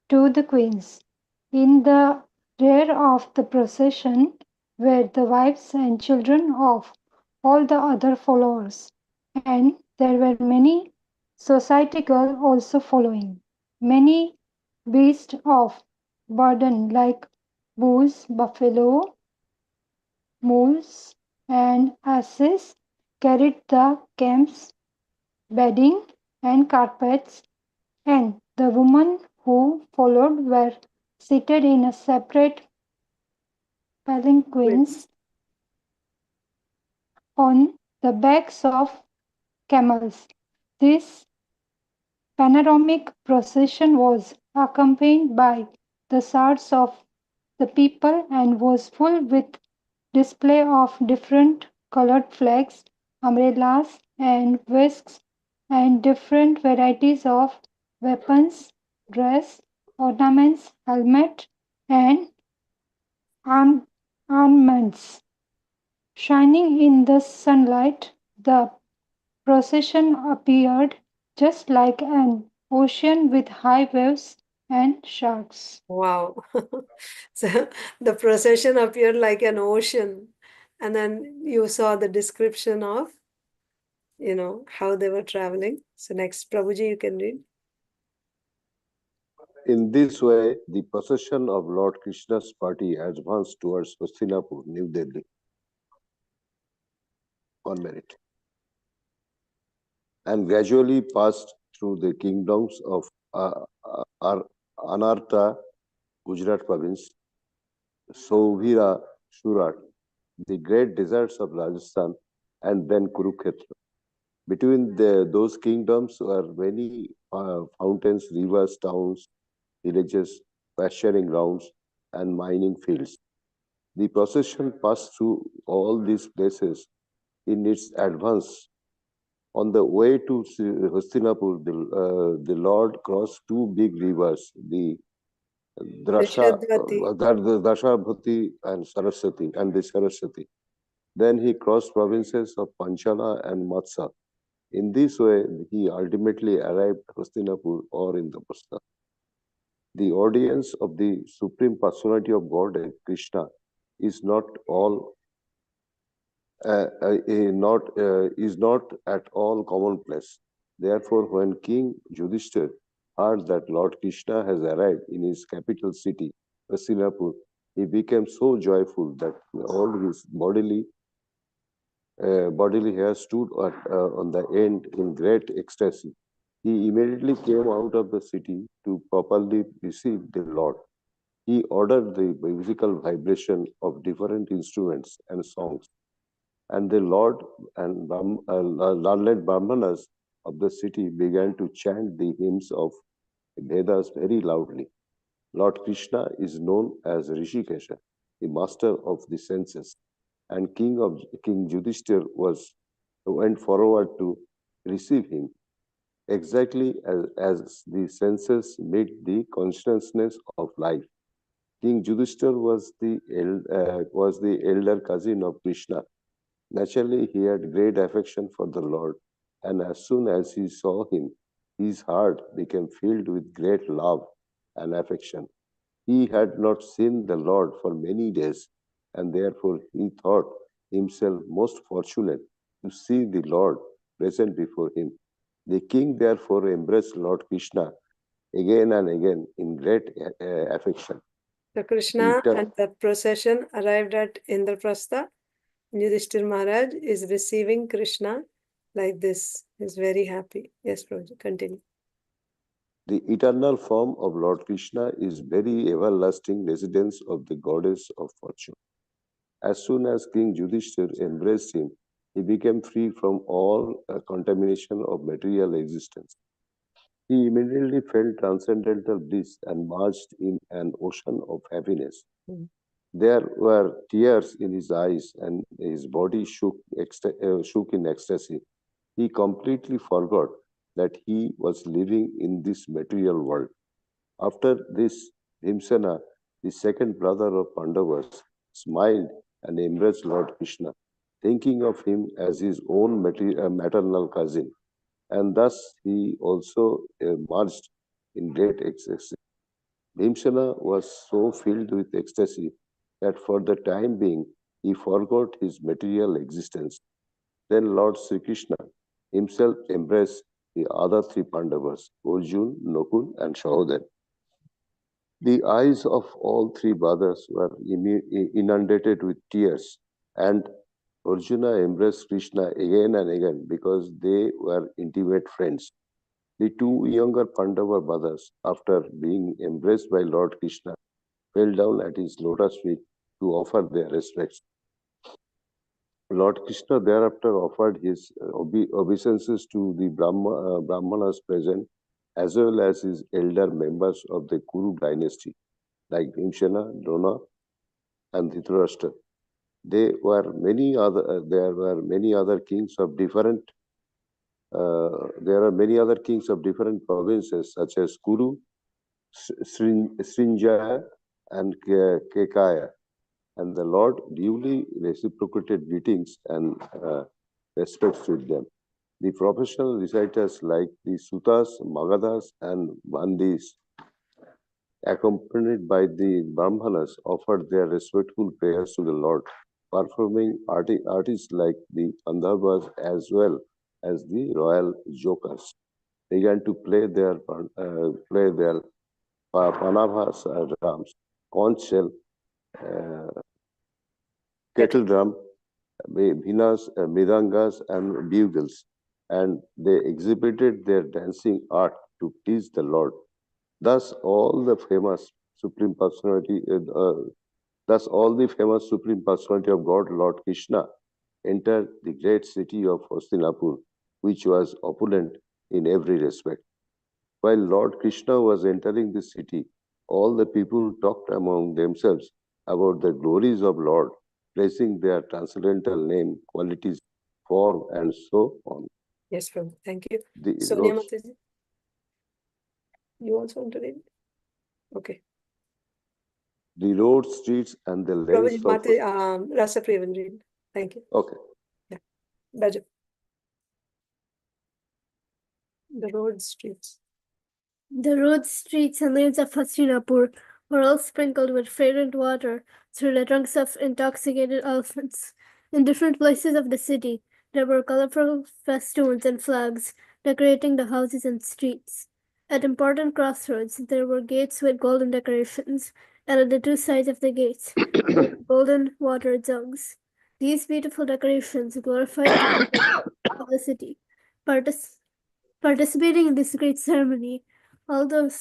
to the queens. In the rear of the procession were the wives and children of all the other followers, and there were many society girl also following. Many beasts of burden like bulls, buffalo, mules, and asses carried the camp's bedding and carpets, and the women who followed were seated in a separate palanquins on the backs of camels. This panoramic procession was accompanied by the shouts of the people and was full with display of different colored flags, umbrellas, and whisks, and different varieties of weapons, dress, ornaments, helmet, and arm- armaments. Shining in the sunlight, the procession appeared just like an ocean with high waves and sharks.
Wow. So the procession appeared like an ocean. And then you saw the description of, how they were traveling. So next, Prabhuji, you can read.
In this way, the procession of Lord Krishna's party advanced towards Hastinapur, New Delhi, on merit, and gradually passed through the kingdoms of Anartha, Gujarat province, Sauvira, Surat, the great deserts of Rajasthan, and then Kurukshetra. Between those kingdoms were many fountains, rivers, towns, villages, pasturing grounds, and mining fields. The procession passed through all these places in its advance. On the way to Hastinapur, the Lord crossed two big rivers, the
Rishadvati.
Dashabhuti and Saraswati, and the Saraswati. Then he crossed provinces of Panchala and Matsya. In this way, he ultimately arrived at Hastinapur or Indraprastha. The audience of the Supreme Personality of Godhead, Krishna, is not all is not at all commonplace. Therefore, when King Yudhisthir heard that Lord Krishna has arrived in his capital city, Hastinapur, he became so joyful that all his bodily hair stood on the end in great ecstasy. He immediately came out of the city to properly receive the Lord. He ordered the musical vibration of different instruments and songs, and the Lord and learned Brahmanas of the city began to chant the hymns of Vedas very loudly. Lord Krishna is known as Rishikesha, the master of the senses, and King Yudhisthir went forward to receive him, exactly as the senses meet the consciousness of life. King Yudhisthir was the elder cousin of Krishna. Naturally, he had great affection for the Lord, and as soon as he saw him, his heart became filled with great love and affection. He had not seen the Lord for many days, and therefore he thought himself most fortunate to see the Lord present before him. The king therefore embraced Lord Krishna again and again in great affection.
So Krishna and the procession arrived at Indraprastha. Yudhishthir Maharaj is receiving Krishna like this. He's very happy. Yes, Prabhuji, continue.
The eternal form of Lord Krishna is very everlasting residence of the goddess of fortune. As soon as King Yudhisthir embraced him, he became free from all contamination of material existence. He immediately felt transcendental bliss and merged in an ocean of happiness. There were tears in his eyes and his body shook in ecstasy. He completely forgot that he was living in this material world. After this, Bhimsena, the second brother of Pandavas, smiled and embraced Lord Krishna, thinking of him as his own maternal cousin, and thus he also merged in great ecstasy. Bhimsena was so filled with ecstasy that for the time being he forgot his material existence. Then Lord Sri Krishna himself embraced the other three Pandavas, Arjun, Nakul, and Sahoden. The eyes of all three brothers were inundated with tears, and Arjuna embraced Krishna again and again because they were intimate friends. The two younger Pandava brothers, after being embraced by Lord Krishna, fell down at his lotus feet to offer their respects. Lord Krishna thereafter offered his obeisances to the Brahmanas present, as well as his elder members of the Kuru dynasty, like Bhimshana, Drona, and Dhritarashtra. There were many other kings of different provinces such as Kuru, Srinjaya, and Kekaya, and the Lord duly reciprocated greetings and respects with them. The professional reciters like the Sutas, Magadhas, and Bandis, accompanied by the Brahmanas, offered their respectful prayers to the Lord, performing artists like the Gandharvas as well as the royal jokers began to play their panavas drums, conch shell, kettle drum, bhinas, mridangas, and bugles, and they exhibited their dancing art to please the Lord. Thus, all the famous Supreme Personality of God, Lord Krishna, entered the great city of Hastinapur, which was opulent in every respect. While Lord Krishna was entering the city, all the people talked among themselves about the glories of Lord, praising their transcendental name, qualities, form, and so on.
Yes, Prabhu. Thank you.
The
Sonia
roads,
Mataji, you also want to read? Okay.
the road, streets, and the lanes
Prabhuji,
of...
Mataji, Rasapriya will read. Thank you.
Okay.
Baja. The road, streets.
The roads, streets, and lanes of Hastinapur were all sprinkled with fragrant water through the trunks of intoxicated elephants. In different places of the city, there were colorful festoons and flags decorating the houses and streets. At important crossroads, there were gates with golden decorations, and at the two sides of the gates, were golden water jugs. These beautiful decorations glorified the of the city. Participating in this great ceremony, all the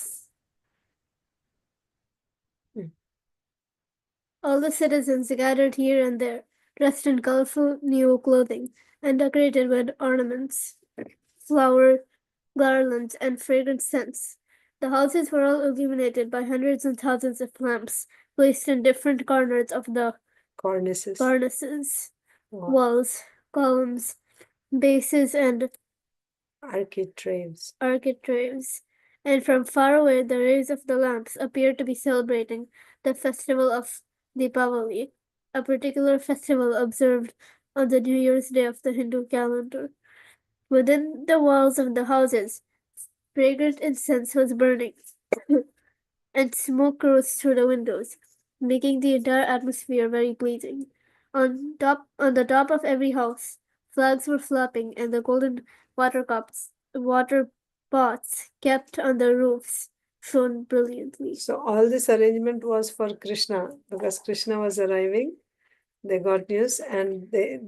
citizens gathered here and there, dressed in colorful new clothing and decorated with ornaments, flower garlands, and fragrant scents. The houses were all illuminated by hundreds and thousands of lamps placed in different corners of the
Cornices.
Wow. Walls, columns, bases, and
Architraves.
And from far away the rays of the lamps appeared to be celebrating the festival of Deepavali, a particular festival observed on the New Year's Day of the Hindu calendar. Within the walls of the houses, fragrant incense was burning, and smoke rose through the windows, making the entire atmosphere very pleasing. On the top of every house, flags were flapping, and the golden water pots kept on the roofs shone brilliantly.
So all this arrangement was for Krishna, because Krishna was arriving. They got news and they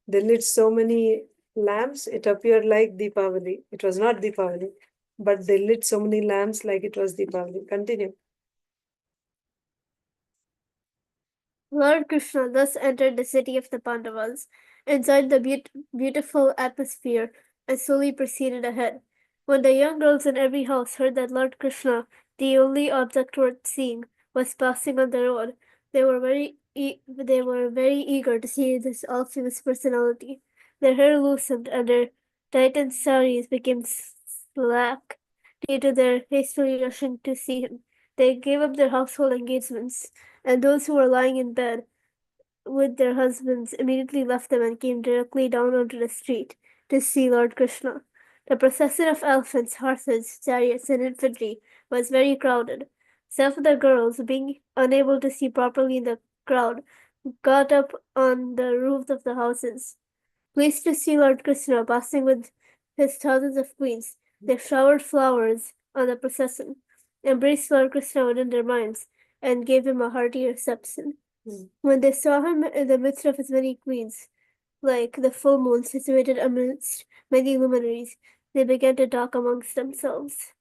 lit so many lamps, it appeared like Deepavali. It was not Deepavali, but they lit so many lamps like it was Deepavali. Continue.
Lord Krishna thus entered the city of the Pandavas, enjoyed the beautiful atmosphere, and slowly proceeded ahead. When the young girls in every house heard that Lord Krishna, the only object worth seeing, was passing on the road, they were very eager to see this all-famous personality. Their hair loosened and their tightened saris became slack due to their hastily rushing to see him. They gave up their household engagements, and those who were lying in bed with their husbands immediately left them and came directly down onto the street to see Lord Krishna. The procession of elephants, horses, chariots, and infantry was very crowded. Some of the girls, being unable to see properly in the crowd, got up on the roofs of the houses. Pleased to see Lord Krishna passing with his thousands of queens, They showered flowers on the procession, embraced Lord Krishna within their minds, and gave him a hearty reception. When they saw him in the midst of his many queens, like the full moon situated amidst many luminaries, they began to talk amongst themselves.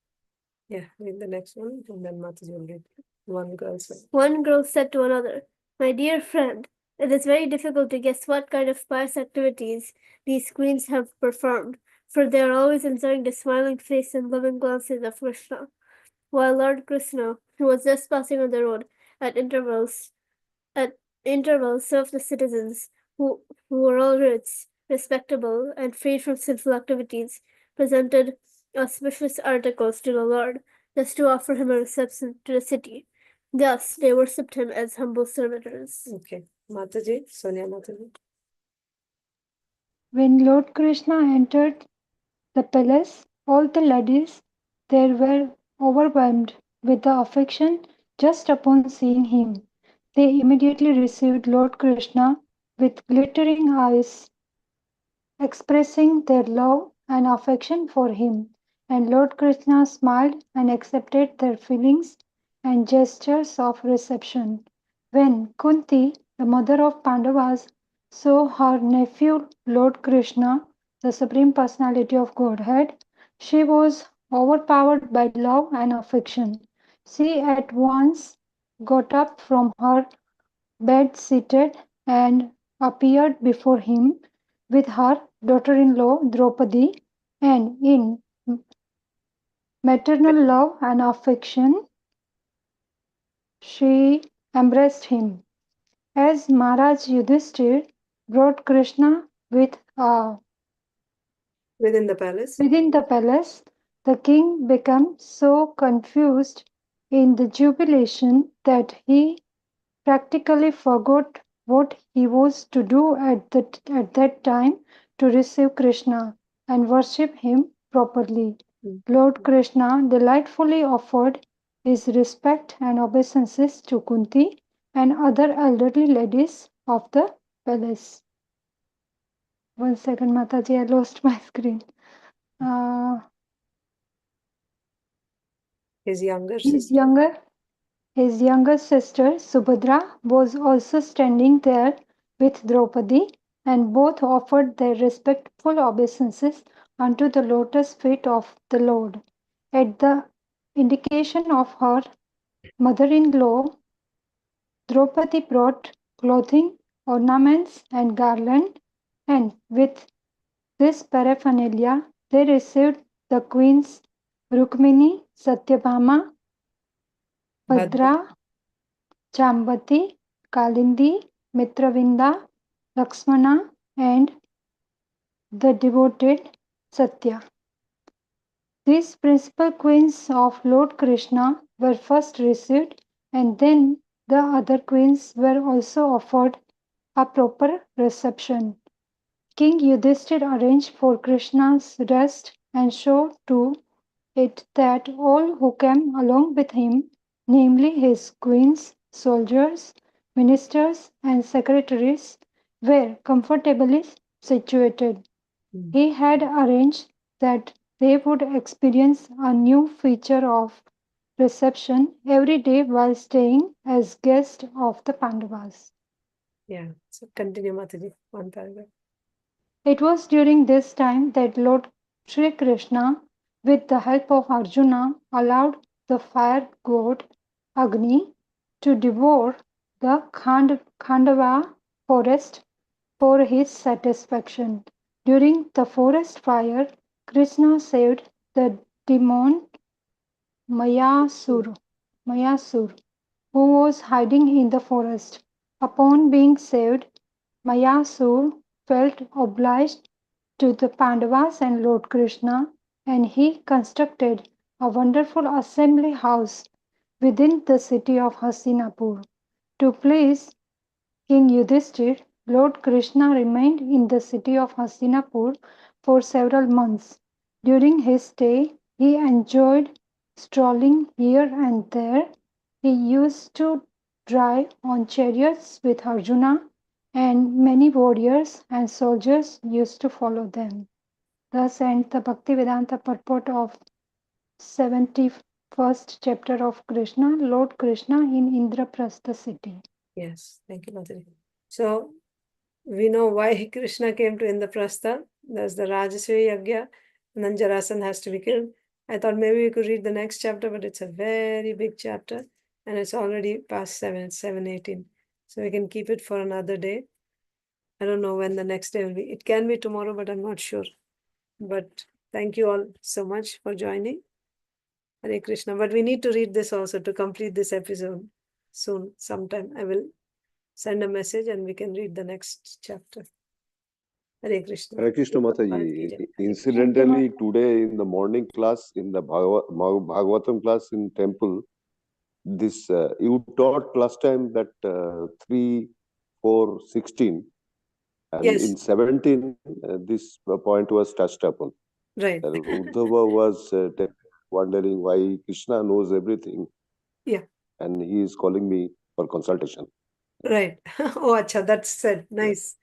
Yeah, read the next one, and then Mataji will read. One girl said.
One girl said to another, "My dear friend, it is very difficult to guess what kind of pious activities these queens have performed, for they are always enjoying the smiling face and loving glances of Krishna, while Lord Krishna, who was just passing on the road at intervals, some of the citizens who were all rich, respectable, and free from sinful activities, presented auspicious articles to the Lord, just to offer him a reception to the city. Thus, they worshipped him as humble servitors."
Okay, Mataji, Sonia Mataji.
When Lord Krishna entered the palace, all the ladies there were overwhelmed with the affection just upon seeing him. They immediately received Lord Krishna with glittering eyes, expressing their love and affection for him. And Lord Krishna smiled and accepted their feelings and gestures of reception. When Kunti, the mother of Pandavas, saw her nephew Lord Krishna, the Supreme Personality of Godhead, she was overpowered by love and affection. She at once got up from her bed seated and appeared before him with her daughter-in-law Draupadi, and in maternal love and affection she embraced him. As Maharaj Yudhisthir brought Krishna
Within the palace.
within the palace, the king became so confused in the jubilation that he practically forgot what he was to do at that time to receive Krishna and worship him properly. Lord Krishna delightfully offered his respect and obeisances to Kunti and other elderly ladies of the palace. 1 second, Mataji, I lost my screen.
His younger
His
sister.
His younger sister Subhadra was also standing there with Draupadi, and both offered their respectful obeisances unto the lotus feet of the Lord. At the indication of her mother-in-law, Draupadi brought clothing, ornaments, and garland, and with this paraphernalia they received the queens Rukmini, Satyabhama, Bhadra, Jambati, Kalindi, Mitravinda, Lakshmana, and the devoted Satya. These principal queens of Lord Krishna were first received, and then the other queens were also offered a proper reception. King Yudhisthira arranged for Krishna's rest and showed to it that all who came along with him, namely his queens, soldiers, ministers, and secretaries, were comfortably situated. He had arranged that they would experience a new feature of reception every day while staying as guests of the Pandavas.
Yeah, so continue, Mataji, one paragraph.
It was during this time that Lord Sri Krishna, with the help of Arjuna, allowed the fire god Agni to devour the Khandava forest for his satisfaction. During the forest fire, Krishna saved the demon Mayasur, who was hiding in the forest. Upon being saved, Mayasur felt obliged to the Pandavas and Lord Krishna, and he constructed a wonderful assembly house within the city of Hastinapur. To please King Yudhisthira, Lord Krishna remained in the city of Hastinapur for several months. During his stay, he enjoyed strolling here and there. He used to drive on chariots with Arjuna, and many warriors and soldiers used to follow them. Thus ends the Bhaktivedanta purport of 71st chapter of Krishna, Lord Krishna in Indraprastha city.
Yes, thank you, Mataji. So we know why Krishna came to Indraprastha. There's the Rajasuya yajna, and then Jarasandha has to be killed. I thought maybe we could read the next chapter, but it's a very big chapter, and it's already past 7, it's 7:18. So we can keep it for another day. I don't know when the next day will be. It can be tomorrow, but I'm not sure. But thank you all so much for joining. Hare Krishna. But we need to read this also to complete this episode soon, sometime. I will send a message and we can read the next chapter. Hare Krishna.
Hare Krishna
Hare
Mataji.
Krishna.
Incidentally, today in the morning class, in the Bhagavatam class in temple, this you taught last time that 3, 4, 16, and
Yes.
in 17, this point was touched upon.
Right.
That Uddhava was wondering why Krishna knows everything.
Yeah.
And he is calling me for consultation.
Right. Oh, acha, that's said. Nice.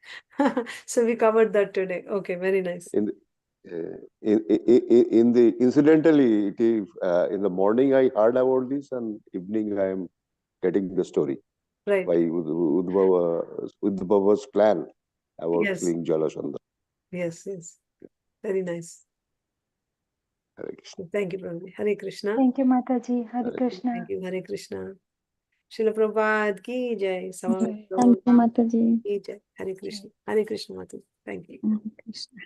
So we covered that today. Okay, very nice.
In the incidentally, it is in the morning I heard about this, and evening I am getting the story.
Right.
By Uddhava's plan about
Yes.
killing Jarasandha.
Yes, yes. Very nice.
Hare Krishna.
Thank you, Prabhu. Hare Krishna.
Thank you, Mataji. Hare
Hare
Krishna.
Thank you. Hare Krishna. Srila Prabhupada ki jai.
Jai.
Thank you, Mataji.
Ki jai. Hare Krishna. Hare Krishna, Mataji. Thank you.
Hare Krishna.